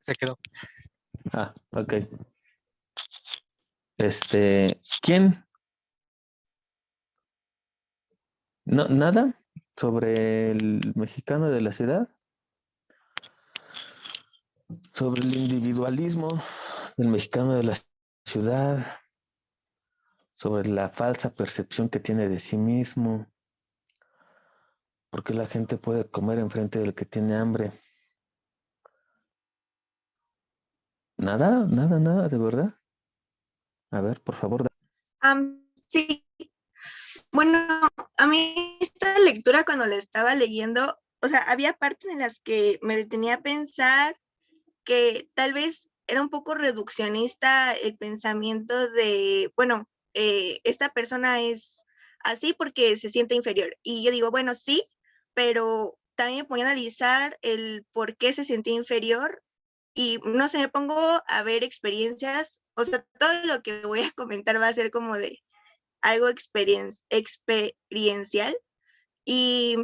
Se quedó. Ah, ok. ¿Quién? No, nada sobre el mexicano de la ciudad, sobre el individualismo del mexicano de la ciudad, sobre la falsa percepción que tiene de sí mismo, ¿Por qué la gente puede comer enfrente del que tiene hambre? Nada, nada, nada, de verdad. A ver, por favor. Sí, bueno, a mí esta lectura cuando la estaba leyendo, o sea, había partes en las que me detenía a pensar que tal vez era un poco reduccionista el pensamiento de, bueno, esta persona es así porque se siente inferior. Y yo digo, bueno, sí, pero también me ponía a analizar el por qué se sentía inferior y no sé, me pongo a ver experiencias, o sea, todo lo que voy a comentar va a ser como de algo experiencial. Y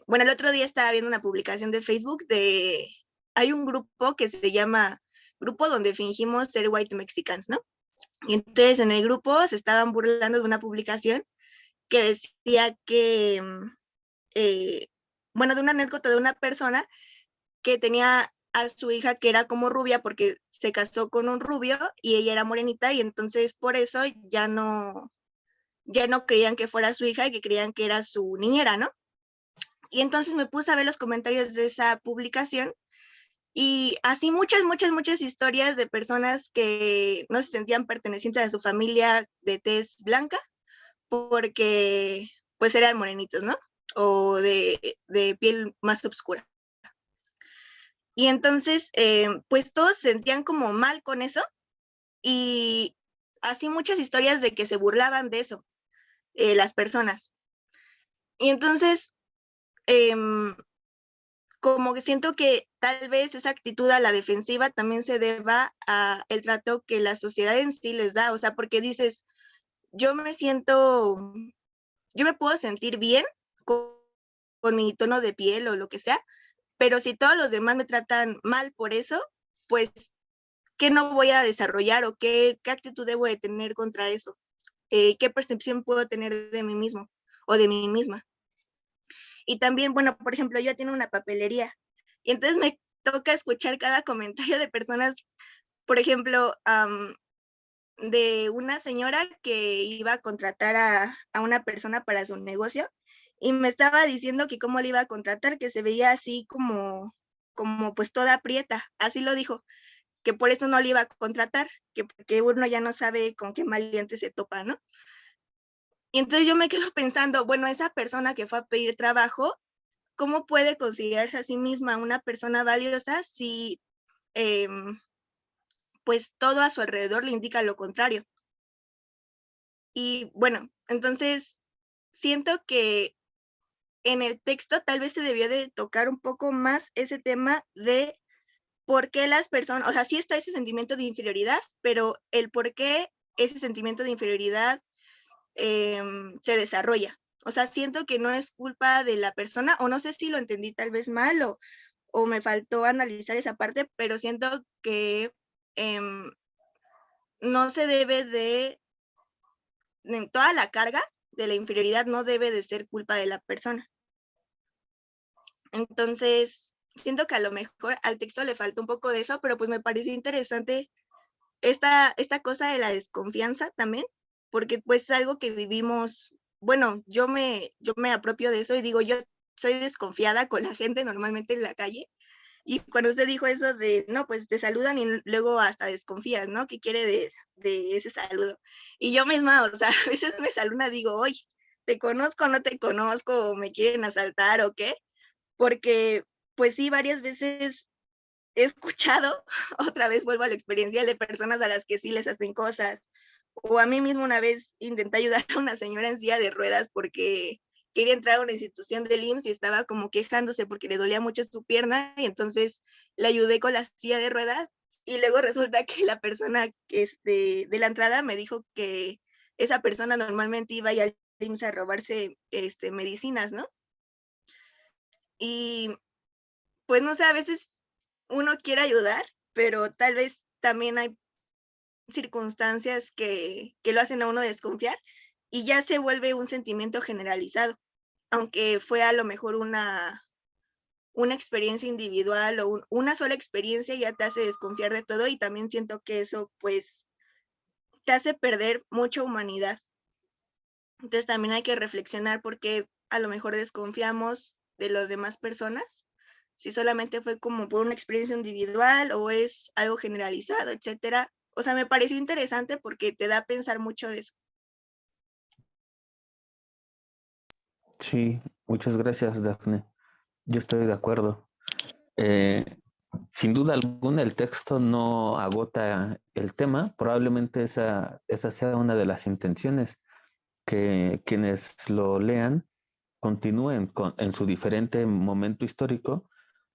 bueno, el otro día estaba viendo una publicación de Facebook de, hay un grupo que se llama Grupo donde fingimos ser white mexicans, ¿no? Y entonces en el grupo se estaban burlando de una publicación que decía que, bueno, de una anécdota de una persona que tenía a su hija que era como rubia porque se casó con un rubio y ella era morenita y entonces por eso ya no creían que fuera su hija y que creían que era su niñera, ¿no? Y entonces me puse a ver los comentarios de esa publicación y así muchas historias de personas que no se sentían pertenecientes a su familia de tez blanca porque pues eran morenitos, ¿no? O de piel más oscura. Y entonces, pues todos se sentían como mal con eso y así muchas historias de que se burlaban de eso, las personas. Y entonces, como que siento que tal vez esa actitud a la defensiva también se deba a el trato que la sociedad en sí les da, o sea, porque dices, yo me puedo sentir bien con mi tono de piel o lo que sea, pero si todos los demás me tratan mal por eso, pues, ¿qué no voy a desarrollar o qué actitud debo de tener contra eso? ¿Qué percepción puedo tener de mí mismo o de mí misma? Y también, bueno, por ejemplo, yo tengo una papelería y entonces me toca escuchar cada comentario de personas, por ejemplo, de una señora que iba a contratar a una persona para su negocio y me estaba diciendo que cómo le iba a contratar, que se veía así como pues toda aprieta, así lo dijo, que por eso no le iba a contratar, que uno ya no sabe con qué maleante se topa, ¿no? Y entonces yo me quedo pensando, bueno, esa persona que fue a pedir trabajo, ¿cómo puede considerarse a sí misma una persona valiosa si pues todo a su alrededor le indica lo contrario? Y bueno, entonces siento que en el texto tal vez se debió de tocar un poco más ese tema de por qué las personas, o sea, sí está ese sentimiento de inferioridad, pero el por qué ese sentimiento de inferioridad se desarrolla. O sea, siento que no es culpa de la persona, o no sé si lo entendí tal vez mal o me faltó analizar esa parte, pero siento que no se debe de toda la carga de la inferioridad no debe de ser culpa de la persona. Entonces, siento que a lo mejor al texto le falta un poco de eso, pero pues me pareció interesante esta cosa de la desconfianza también, porque pues es algo que vivimos, bueno, yo me apropio de eso y digo, yo soy desconfiada con la gente normalmente en la calle, y cuando usted dijo eso de, no, pues te saludan y luego hasta desconfías, ¿no? ¿Qué quiere de ese saludo? Y yo misma, o sea, a veces me saluda, digo, oye, ¿te conozco o no te conozco? ¿O me quieren asaltar o qué? Porque, pues sí, varias veces he escuchado, otra vez vuelvo a la experiencia de personas a las que sí les hacen cosas. O a mí mismo una vez intenté ayudar a una señora en silla de ruedas porque quería entrar a una institución del IMSS y estaba como quejándose porque le dolía mucho su pierna y entonces le ayudé con la silla de ruedas y luego resulta que la persona de la entrada me dijo que esa persona normalmente iba al IMSS a robarse medicinas, ¿no? Y pues no sé, a veces uno quiere ayudar, pero tal vez también hay circunstancias que lo hacen a uno desconfiar y ya se vuelve un sentimiento generalizado, aunque fue a lo mejor una experiencia individual o una sola experiencia ya te hace desconfiar de todo y también siento que eso pues te hace perder mucha humanidad. Entonces también hay que reflexionar porque a lo mejor desconfiamos de las demás personas, si solamente fue como por una experiencia individual o es algo generalizado, etcétera. O sea, me pareció interesante porque te da a pensar mucho de eso. Sí, muchas gracias, Dafne. Yo estoy de acuerdo. Eh, Sin duda alguna, el texto no agota el tema. Probablemente esa sea una de las intenciones, que quienes lo lean continúen en su diferente momento histórico,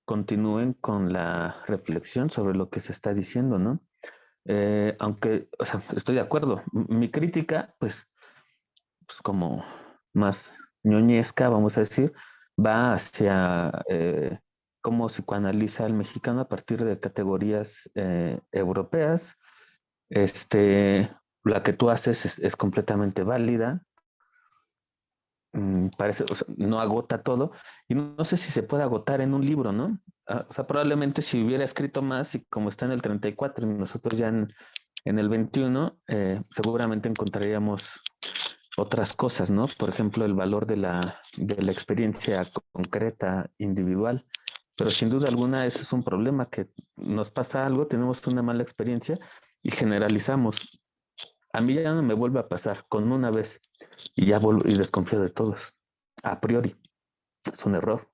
continúen con la reflexión sobre lo que se está diciendo, ¿no? Aunque, o sea, estoy de acuerdo. Mi crítica, pues como más ñoñesca, vamos a decir, va hacia cómo psicoanaliza al mexicano a partir de categorías europeas. La que tú haces es completamente válida. Parece, o sea, no agota todo, y no sé si se puede agotar en un libro, ¿no? O sea, probablemente si hubiera escrito más, y como está en el 34 y nosotros ya en el 21, seguramente encontraríamos otras cosas, ¿no? Por ejemplo, el valor de la experiencia concreta, individual. Pero sin duda alguna, eso es un problema, que nos pasa algo, tenemos una mala experiencia y generalizamos. A mí ya no me vuelve a pasar con una vez y ya vuelvo y desconfío de todos. A priori, es un error,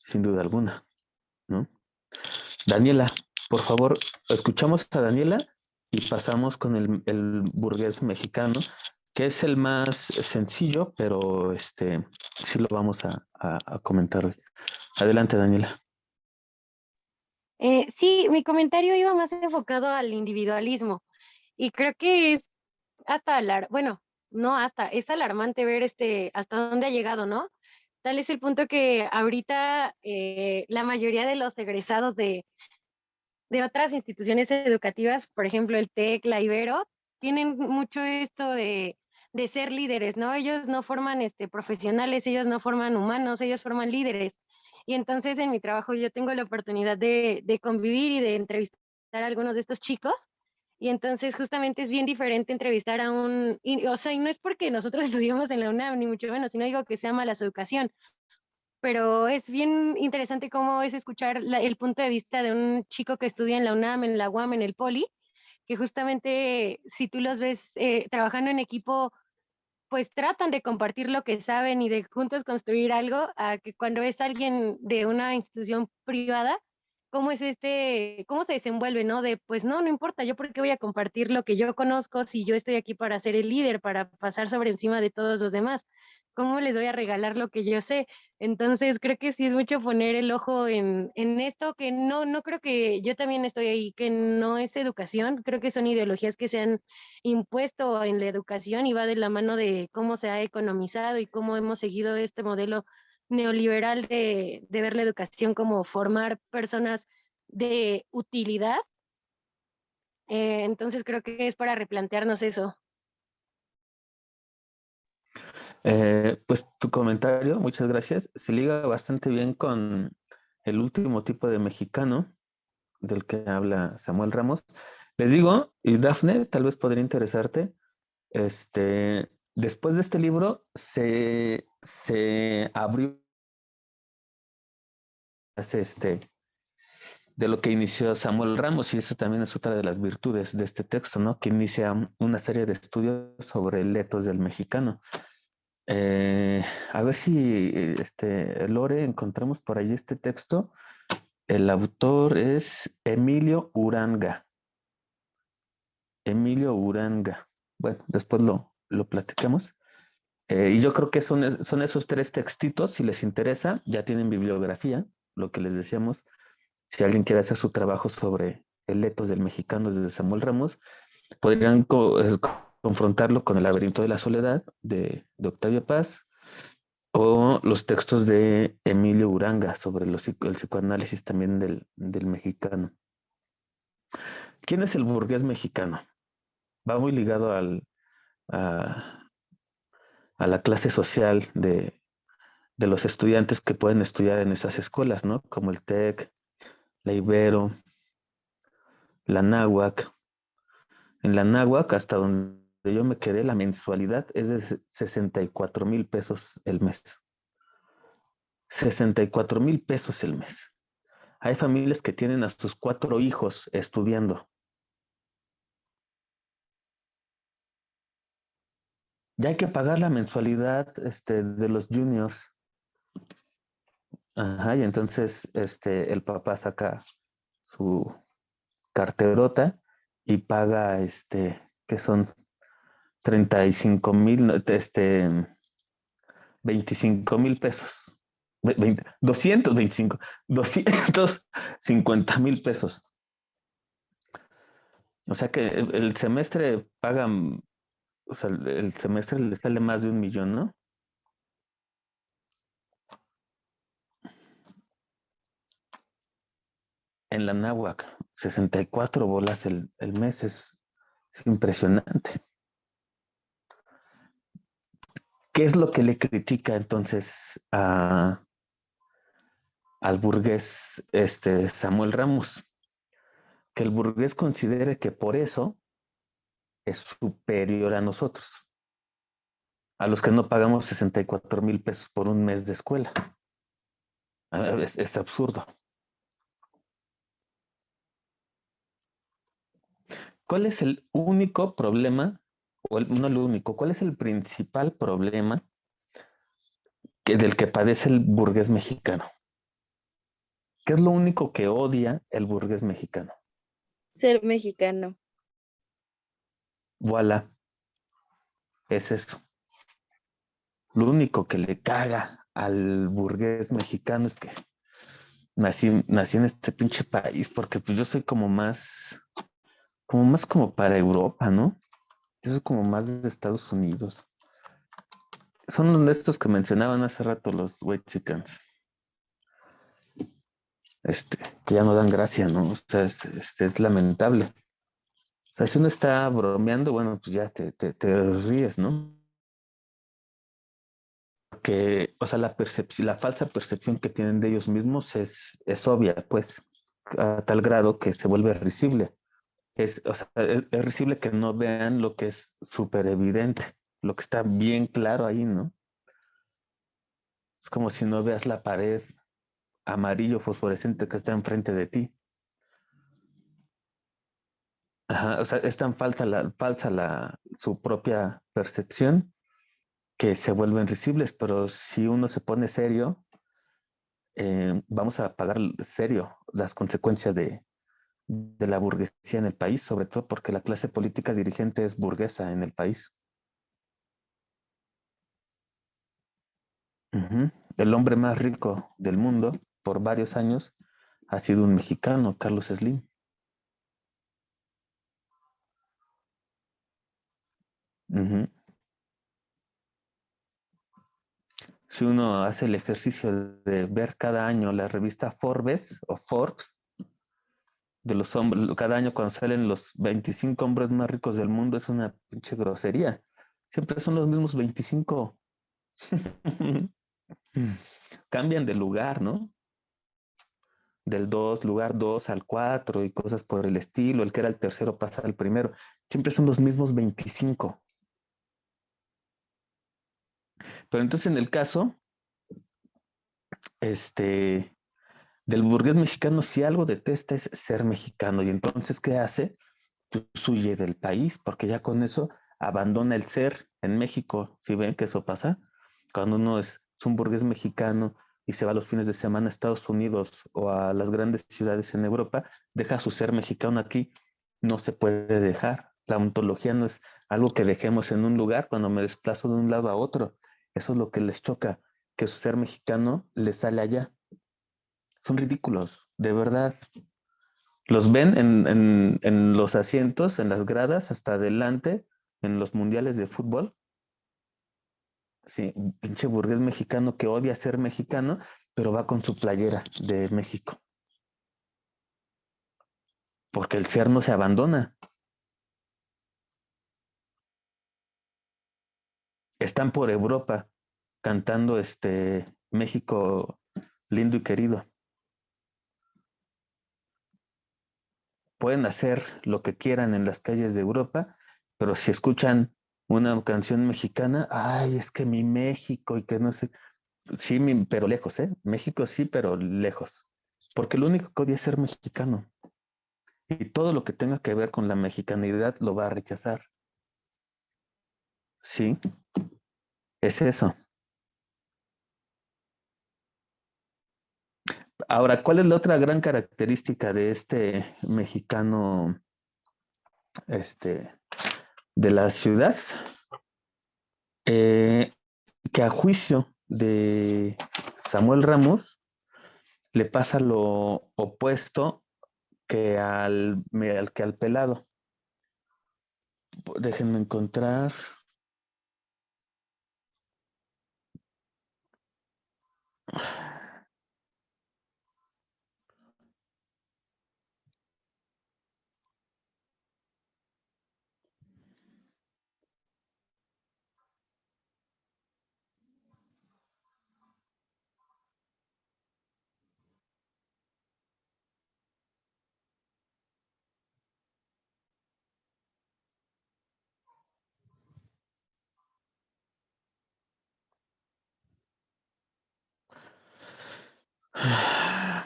sin duda alguna, ¿no? Daniela, por favor, escuchamos a Daniela y pasamos con el burgués mexicano, que es el más sencillo, pero sí lo vamos a comentar hoy. Adelante, Daniela. Sí, mi comentario iba más enfocado al individualismo y creo que es bueno, no hasta, es alarmante ver hasta dónde ha llegado, ¿no? Tal es el punto que ahorita la mayoría de los egresados de otras instituciones educativas, por ejemplo el TEC, la Ibero, tienen mucho esto de ser líderes, ¿no? Ellos no forman profesionales, ellos no forman humanos, ellos forman líderes. Y entonces en mi trabajo yo tengo la oportunidad de convivir y de entrevistar a algunos de estos chicos. Y entonces justamente es bien diferente entrevistar a o sea, y no es porque nosotros estudiamos en la UNAM, ni mucho menos, sino digo que sea mala su educación, pero es bien interesante cómo es escuchar el punto de vista de un chico que estudia en la UNAM, en la UAM, en el Poli, que justamente si tú los ves trabajando en equipo, pues tratan de compartir lo que saben y de juntos construir algo, a que cuando es alguien de una institución privada, cómo es cómo se desenvuelve, ¿no? De, pues no, no importa, yo por qué voy a compartir lo que yo conozco si yo estoy aquí para ser el líder, para pasar sobre encima de todos los demás. ¿Cómo les voy a regalar lo que yo sé? Entonces creo que sí es mucho poner el ojo en esto, que no creo que yo también estoy ahí, que no es educación, creo que son ideologías que se han impuesto en la educación y va de la mano de cómo se ha economizado y cómo hemos seguido este modelo neoliberal de ver la educación como formar personas de utilidad. Entonces creo que es para replantearnos eso. Pues tu comentario, muchas gracias, se liga bastante bien con el último tipo de mexicano del que habla Samuel Ramos. Les digo, y Dafne, tal vez podría interesarte, después de este libro se abrió de lo que inició Samuel Ramos, y eso también es otra de las virtudes de este texto, ¿no? Que inicia una serie de estudios sobre el etos del mexicano. A ver si, Lore, encontramos por ahí este texto. El autor es Emilio Uranga. Emilio Uranga. Bueno, después lo platicamos. Y yo creo que son esos tres textitos, si les interesa, ya tienen bibliografía, lo que les decíamos. Si alguien quiere hacer su trabajo sobre el etos del mexicano desde Samuel Ramos, podrían confrontarlo con El laberinto de la soledad de Octavio Paz, o los textos de Emilio Uranga sobre el psicoanálisis también del mexicano. ¿Quién es el burgués mexicano? Va muy ligado a la clase social de los estudiantes que pueden estudiar en esas escuelas, ¿no? Como el TEC, la Ibero, la Náhuac. En la Náhuac, hasta donde yo me quedé, la mensualidad es de 64,000 pesos el mes. 64,000 pesos el mes. Hay familias que tienen a sus 4 hijos estudiando. Ya hay que pagar la mensualidad de los juniors. Ajá, y entonces el papá saca su carterota y paga, que son 35,000, 25,000 pesos. 225, 250,000 pesos. O sea que el semestre pagan, o sea, el semestre le sale más de 1,000,000, ¿no? En la náhuac, 64 bolas el mes, es impresionante. ¿Qué es lo que le critica entonces al burgués Samuel Ramos? Que el burgués considere que por eso es superior a nosotros, a los que no pagamos 64,000 pesos por un mes de escuela. Es absurdo. ¿Cuál es el único problema, no el único, cuál es el principal problema del que padece el burgués mexicano? ¿Qué es lo único que odia el burgués mexicano? Ser mexicano. Voilà, es eso. Lo único que le caga al burgués mexicano es que nací en este pinche país, porque pues yo soy como más como para Europa, ¿no? Yo soy como más de Estados Unidos. Son de estos que mencionaban hace rato los white chickens. Que ya no dan gracia, ¿no? O sea, es lamentable. O sea, si uno está bromeando, bueno, pues ya te ríes, ¿no? Porque, o sea, la falsa percepción que tienen de ellos mismos es obvia, pues, a tal grado que se vuelve risible. O sea, es risible que no vean lo que es súper evidente, lo que está bien claro ahí, ¿no? Es como si no veas la pared amarillo fosforescente que está enfrente de ti. Ajá, o sea, es tan falsa su propia percepción que se vuelven risibles, pero si uno se pone serio, vamos a pagar serio las consecuencias de la burguesía en el país, sobre todo porque la clase política dirigente es burguesa en el país. Ujú. El hombre más rico del mundo por varios años ha sido un mexicano, Carlos Slim. Ujú. Si uno hace el ejercicio de ver cada año la revista Forbes o Forbes, de los hombres, cada año cuando salen los 25 hombres más ricos del mundo, es una pinche grosería. Siempre son los mismos 25. Cambian de lugar, ¿no? Del lugar 2 al 4 y cosas por el estilo. El que era el tercero pasa al primero. Siempre son los mismos 25. Pero entonces en el caso, del burgués mexicano, si algo detesta es ser mexicano. Y entonces, ¿qué hace? Pues huye del país, porque ya con eso abandona el ser. En México, si ven que eso pasa, cuando uno es un burgués mexicano y se va los fines de semana a Estados Unidos o a las grandes ciudades en Europa, deja su ser mexicano aquí, no se puede dejar. La ontología no es algo que dejemos en un lugar cuando me desplazo de un lado a otro. Eso es lo que les choca, que su ser mexicano les sale allá. Son ridículos, de verdad. Los ven en los asientos, en las gradas, hasta adelante, en los mundiales de fútbol. Sí, un pinche burgués mexicano que odia ser mexicano, pero va con su playera de México. Porque el ser no se abandona. Están por Europa cantando México lindo y querido. Pueden hacer lo que quieran en las calles de Europa, Pero si escuchan una canción mexicana, ay, es que mi México y que no sé, sí, pero lejos, ¿eh? México sí, pero lejos. Porque lo único que odia es ser mexicano. Y todo lo que tenga que ver con la mexicanidad lo va a rechazar. Sí, es eso. Ahora, ¿cuál es la otra gran característica de este mexicano, de la ciudad? Que a juicio de Samuel Ramos le pasa lo opuesto que al pelado. Déjenme encontrar.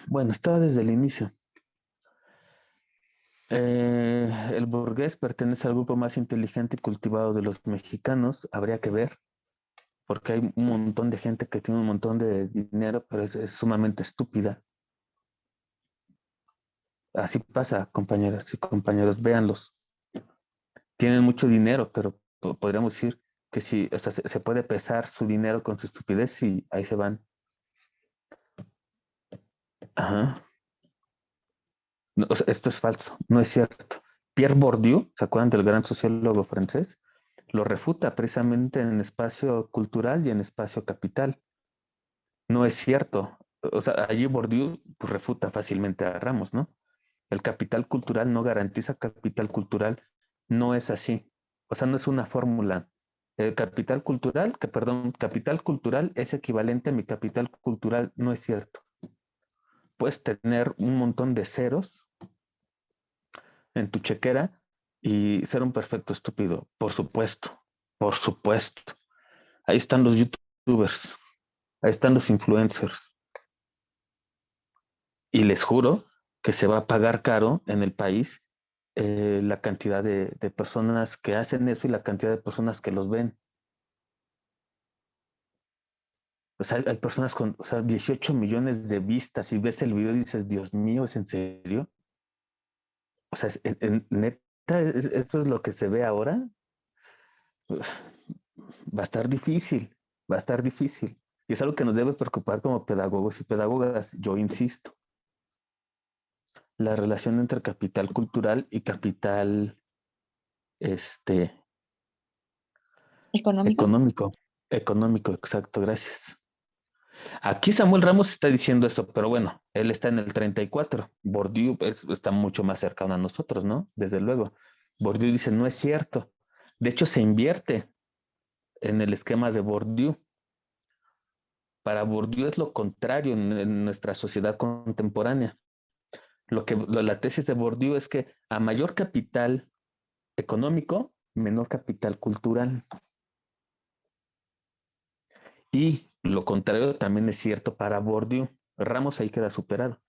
Bueno, estaba desde el inicio. El burgués pertenece al grupo más inteligente y cultivado de los mexicanos. Habría que ver, porque hay un montón de gente que tiene un montón de dinero, pero es sumamente estúpida. Así pasa, compañeras y compañeros, véanlos. Tienen mucho dinero, pero podríamos decir que si hasta se puede pesar su dinero con su estupidez y ahí se van. Ajá. No, o sea, esto es falso, no es cierto. Pierre Bourdieu, ¿se acuerdan del gran sociólogo francés? Lo refuta precisamente en espacio cultural y en espacio capital. No es cierto. O sea, allí Bourdieu pues, refuta fácilmente a Ramos, ¿no? El capital cultural no garantiza capital cultural. No es así. O sea, no es una fórmula. El capital cultural es equivalente a mi capital cultural. No es cierto. Puedes tener un montón de ceros en tu chequera y ser un perfecto estúpido. Por supuesto. Por supuesto. Ahí están los youtubers. Ahí están los influencers. Y les juro que se va a pagar caro en el país la cantidad de personas que hacen eso y la cantidad de personas que los ven. O sea, hay personas con, o sea, 18 millones de vistas y ves el video y dices, Dios mío, ¿es en serio? O sea, neta, esto es lo que se ve ahora. Uf, va a estar difícil, va a estar difícil. Y es algo que nos debe preocupar como pedagogos y pedagogas, yo insisto. La relación entre capital cultural y capital este, ¿Económico? económico. Económico, exacto, gracias. Aquí Samuel Ramos está diciendo eso, pero bueno, él está en el 34. Bourdieu está mucho más cercano a nosotros, ¿no? Desde luego. Bourdieu dice, no es cierto. De hecho, se invierte en el esquema de Bourdieu. Para Bourdieu es lo contrario en nuestra sociedad contemporánea. La tesis de Bourdieu es que a mayor capital económico, menor capital cultural. Y lo contrario también es cierto para Bourdieu. Ramos ahí queda superado.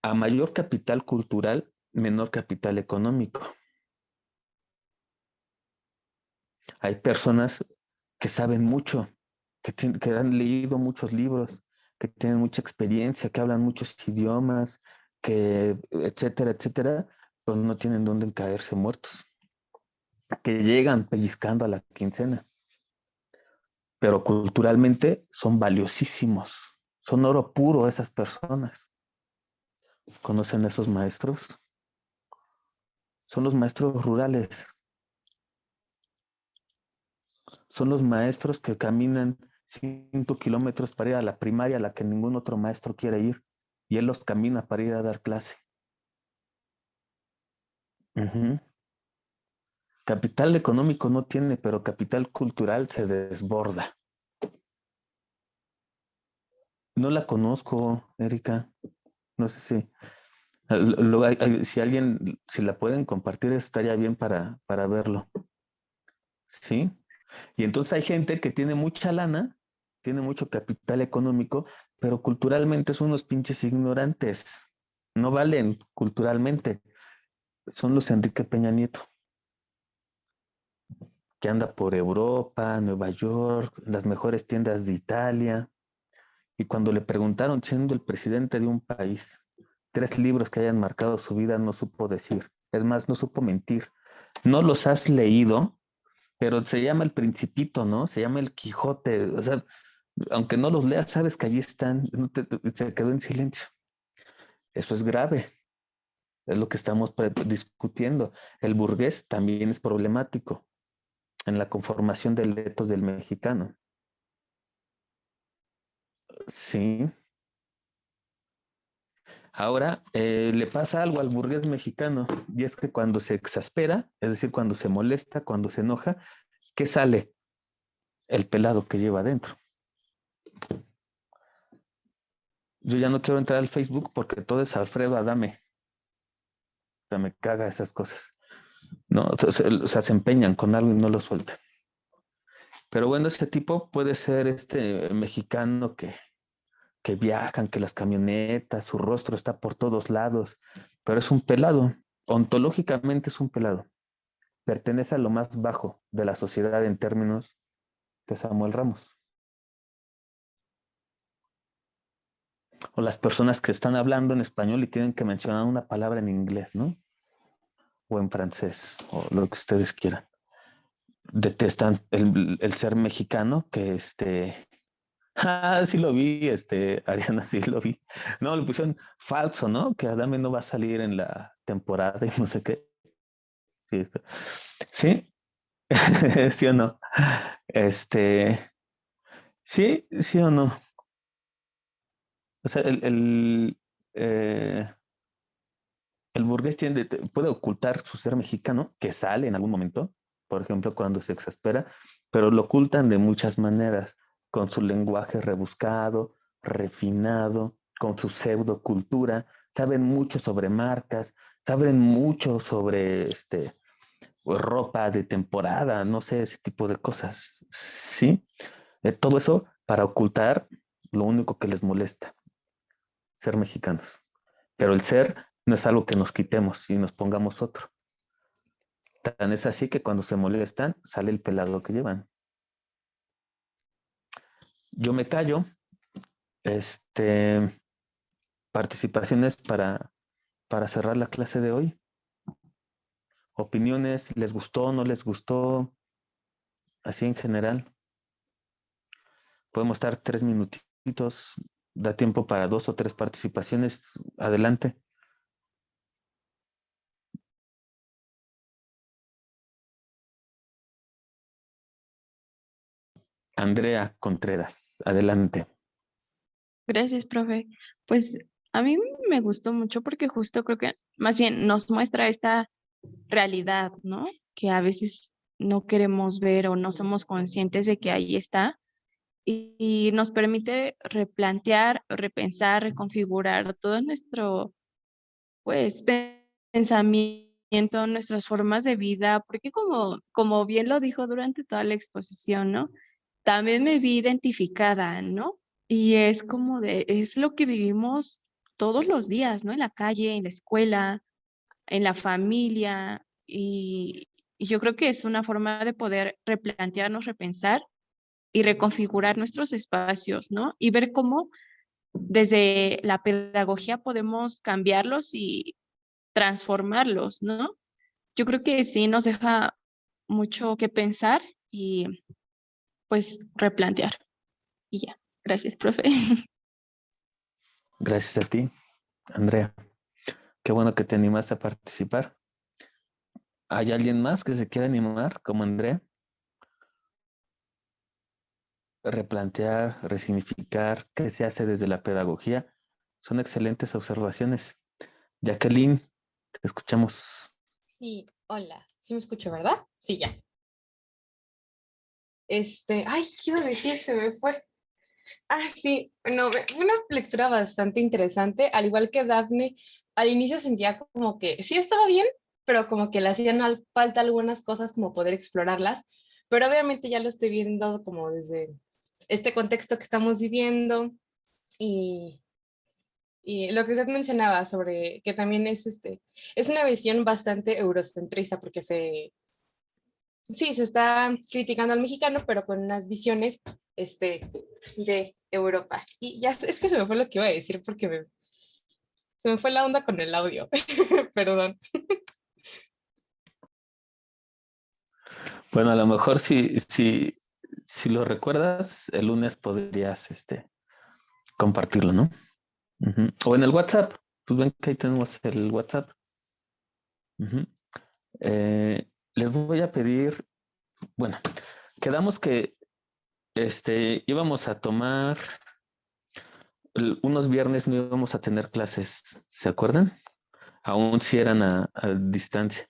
A mayor capital cultural, menor capital económico. Hay personas que saben mucho, que han leído muchos libros, que tienen mucha experiencia, que hablan muchos idiomas, que etcétera, etcétera, pero no tienen dónde caerse muertos, que llegan pellizcando a la quincena, pero culturalmente son valiosísimos, son oro puro esas personas. ¿Conocen a esos maestros? Son los maestros rurales. Son los maestros que caminan 5 kilómetros para ir a la primaria a la que ningún otro maestro quiere ir. Y él los camina para ir a dar clase. Uh-huh. Capital económico no tiene, pero capital cultural se desborda. No la conozco, Erika. No sé si... si alguien, si la pueden compartir, estaría bien para verlo. ¿sí? Y entonces hay gente que tiene mucha lana, tiene mucho capital económico, pero culturalmente son unos pinches ignorantes. No valen culturalmente. Son los Enrique Peña Nieto, que anda por Europa, Nueva York, las mejores tiendas de Italia. Y cuando le preguntaron, siendo el presidente de un país, 3 libros que hayan marcado su vida, no supo decir. Es más, no supo mentir. No los has leído, pero se llama El Principito, ¿no? Se llama El Quijote. O sea, aunque no los leas, sabes que allí están. Se quedó en silencio. Eso es grave. Es lo que estamos discutiendo. El burgués también es problemático en la conformación del etos del mexicano. Sí. Ahora, le pasa algo al burgués mexicano, y es que cuando se exaspera, es decir, cuando se molesta, cuando se enoja, ¿qué sale? El pelado que lleva adentro. Yo ya no quiero entrar al Facebook porque todo es Alfredo Adame. O sea, me caga esas cosas. No, o sea, se empeñan con algo y no lo sueltan. Pero bueno, ese tipo puede ser este mexicano que viajan, que las camionetas, su rostro está por todos lados, pero es un pelado. Ontológicamente es un pelado. Pertenece a lo más bajo de la sociedad en términos de Samuel Ramos. O las personas que están hablando en español y tienen que mencionar una palabra en inglés, ¿no? O en francés, o lo que ustedes quieran. Detestan el ser mexicano, que sí lo vi, Ariana, sí lo vi. No, le pusieron falso, ¿no? Que Adame no va a salir en la temporada y no sé qué. Sí, sí, sí o no. Sí, sí o no. O sea, el burgués puede ocultar su ser mexicano, que sale en algún momento, por ejemplo, cuando se exaspera, pero lo ocultan de muchas maneras, con su lenguaje rebuscado, refinado, con su pseudocultura, saben mucho sobre marcas, saben mucho sobre ropa de temporada, no sé, ese tipo de cosas, ¿sí? Todo eso para ocultar lo único que les molesta, ser mexicanos. Pero el ser no es algo que nos quitemos y nos pongamos otro. Tan es así que cuando se molestan, sale el pelado que llevan. Yo me callo. Participaciones para cerrar la clase de hoy. Opiniones, ¿les gustó, no les gustó? Así en general. Podemos estar 3 minutitos. Da tiempo para 2 o 3 participaciones. Adelante. Andrea Contreras, adelante. Gracias, profe. Pues a mí me gustó mucho porque justo creo que más bien nos muestra esta realidad, ¿no? Que a veces no queremos ver o no somos conscientes de que ahí está y nos permite replantear, repensar, reconfigurar todo nuestro, pues, pensamiento, nuestras formas de vida, porque como bien lo dijo durante toda la exposición, ¿no? También me vi identificada, ¿no? Y es como es lo que vivimos todos los días, ¿no? En la calle, en la escuela, en la familia, y yo creo que es una forma de poder replantearnos, repensar y reconfigurar nuestros espacios, ¿no? Y ver cómo desde la pedagogía podemos cambiarlos y transformarlos, ¿no? Yo creo que sí nos deja mucho que pensar y pues replantear. Y ya. Gracias, profe. Gracias a ti, Andrea. Qué bueno que te animaste a participar. ¿Hay alguien más que se quiera animar, como Andrea? Replantear, resignificar, qué se hace desde la pedagogía. Son excelentes observaciones. Jacqueline, te escuchamos. Sí, hola. ¿Sí me escucho, verdad? Sí, ya. Ay, ¿qué iba a decir? Se me fue. Ah, sí, bueno, fue una lectura bastante interesante, al igual que Daphne, al inicio sentía como que sí estaba bien, pero como que le hacían falta algunas cosas como poder explorarlas, pero obviamente ya lo estoy viendo como desde este contexto que estamos viviendo y lo que usted mencionaba sobre que también es una visión bastante eurocentrista porque sí, se está criticando al mexicano, pero con unas visiones de Europa. Y ya es que se me fue lo que iba a decir porque se me fue la onda con el audio. Perdón. Bueno, a lo mejor si lo recuerdas, el lunes podrías compartirlo, ¿no? Ujú. O en el WhatsApp. Pues ven que ahí tenemos el WhatsApp. Ujú. Les voy a pedir, bueno, quedamos que íbamos a tomar unos viernes, no íbamos a tener clases, ¿se acuerdan? Aún si eran a distancia.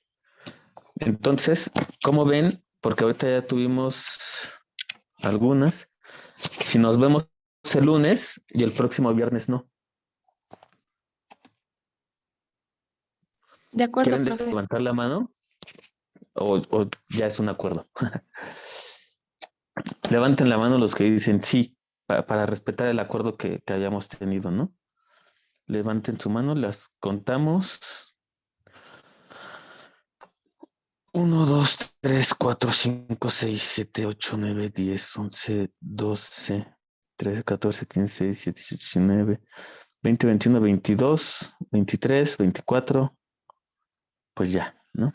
Entonces, ¿cómo ven? Porque ahorita ya tuvimos algunas. Si nos vemos el lunes y el próximo viernes no. De acuerdo, ¿Quieren profe. levantar la mano? ¿O ya es un acuerdo? Levanten la mano los que dicen sí, para respetar el acuerdo que hayamos tenido, ¿no? Levanten su mano, las contamos. 1, 2, 3, 4, 5, 6, 7, 8, 9, 10, 11, 12, 13, 14, 15, 16, 17, 18, 19, 20, 21, 22, 23, 24. Pues ya, ¿no?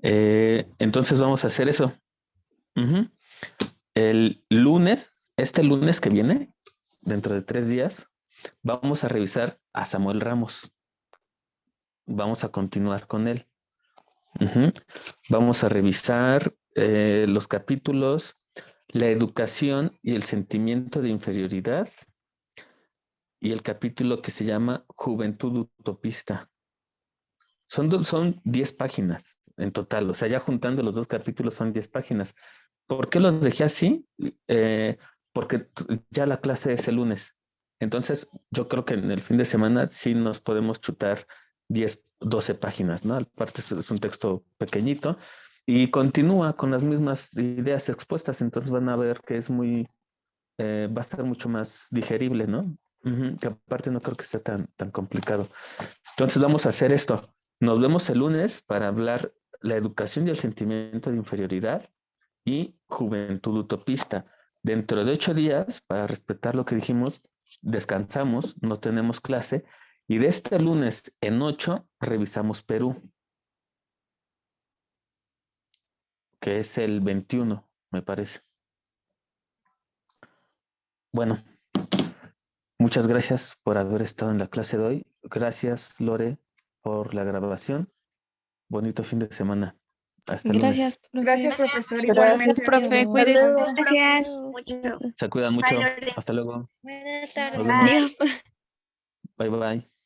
Entonces vamos a hacer eso. Ujú. El lunes, este lunes que viene, dentro de 3 días, vamos a revisar a Samuel Ramos. Vamos a continuar con él. Ujú. Vamos a revisar los capítulos, la educación y el sentimiento de inferioridad, y el capítulo que se llama Juventud Utopista. Son 10 páginas en total, o sea, ya juntando los 2 capítulos son 10 páginas. ¿Por qué los dejé así? Porque ya la clase es el lunes. Entonces, yo creo que en el fin de semana sí nos podemos chutar 10, 12 páginas, ¿no? Aparte es un texto pequeñito y continúa con las mismas ideas expuestas, entonces van a ver que es va a estar mucho más digerible, ¿no? Que aparte no creo que sea tan complicado. Entonces vamos a hacer esto. Nos vemos el lunes para hablar la educación y el sentimiento de inferioridad y juventud utopista. Dentro de 8 días, para respetar lo que dijimos, descansamos, no tenemos clase, y de este lunes en 8 revisamos Perú, que es el 21, me parece. Bueno, muchas gracias por haber estado en la clase de hoy. Gracias, Lore, por la grabación. Bonito fin de semana. Hasta el lunes. Gracias, profe. Gracias, profesor. Gracias, Igualmente. profe. Hasta Cuídese. luego. Gracias. Mucho. Se cuidan mucho. Bye, Lore. Hasta luego. Buenas Nos tardes. vemos. Bye. Bye, bye.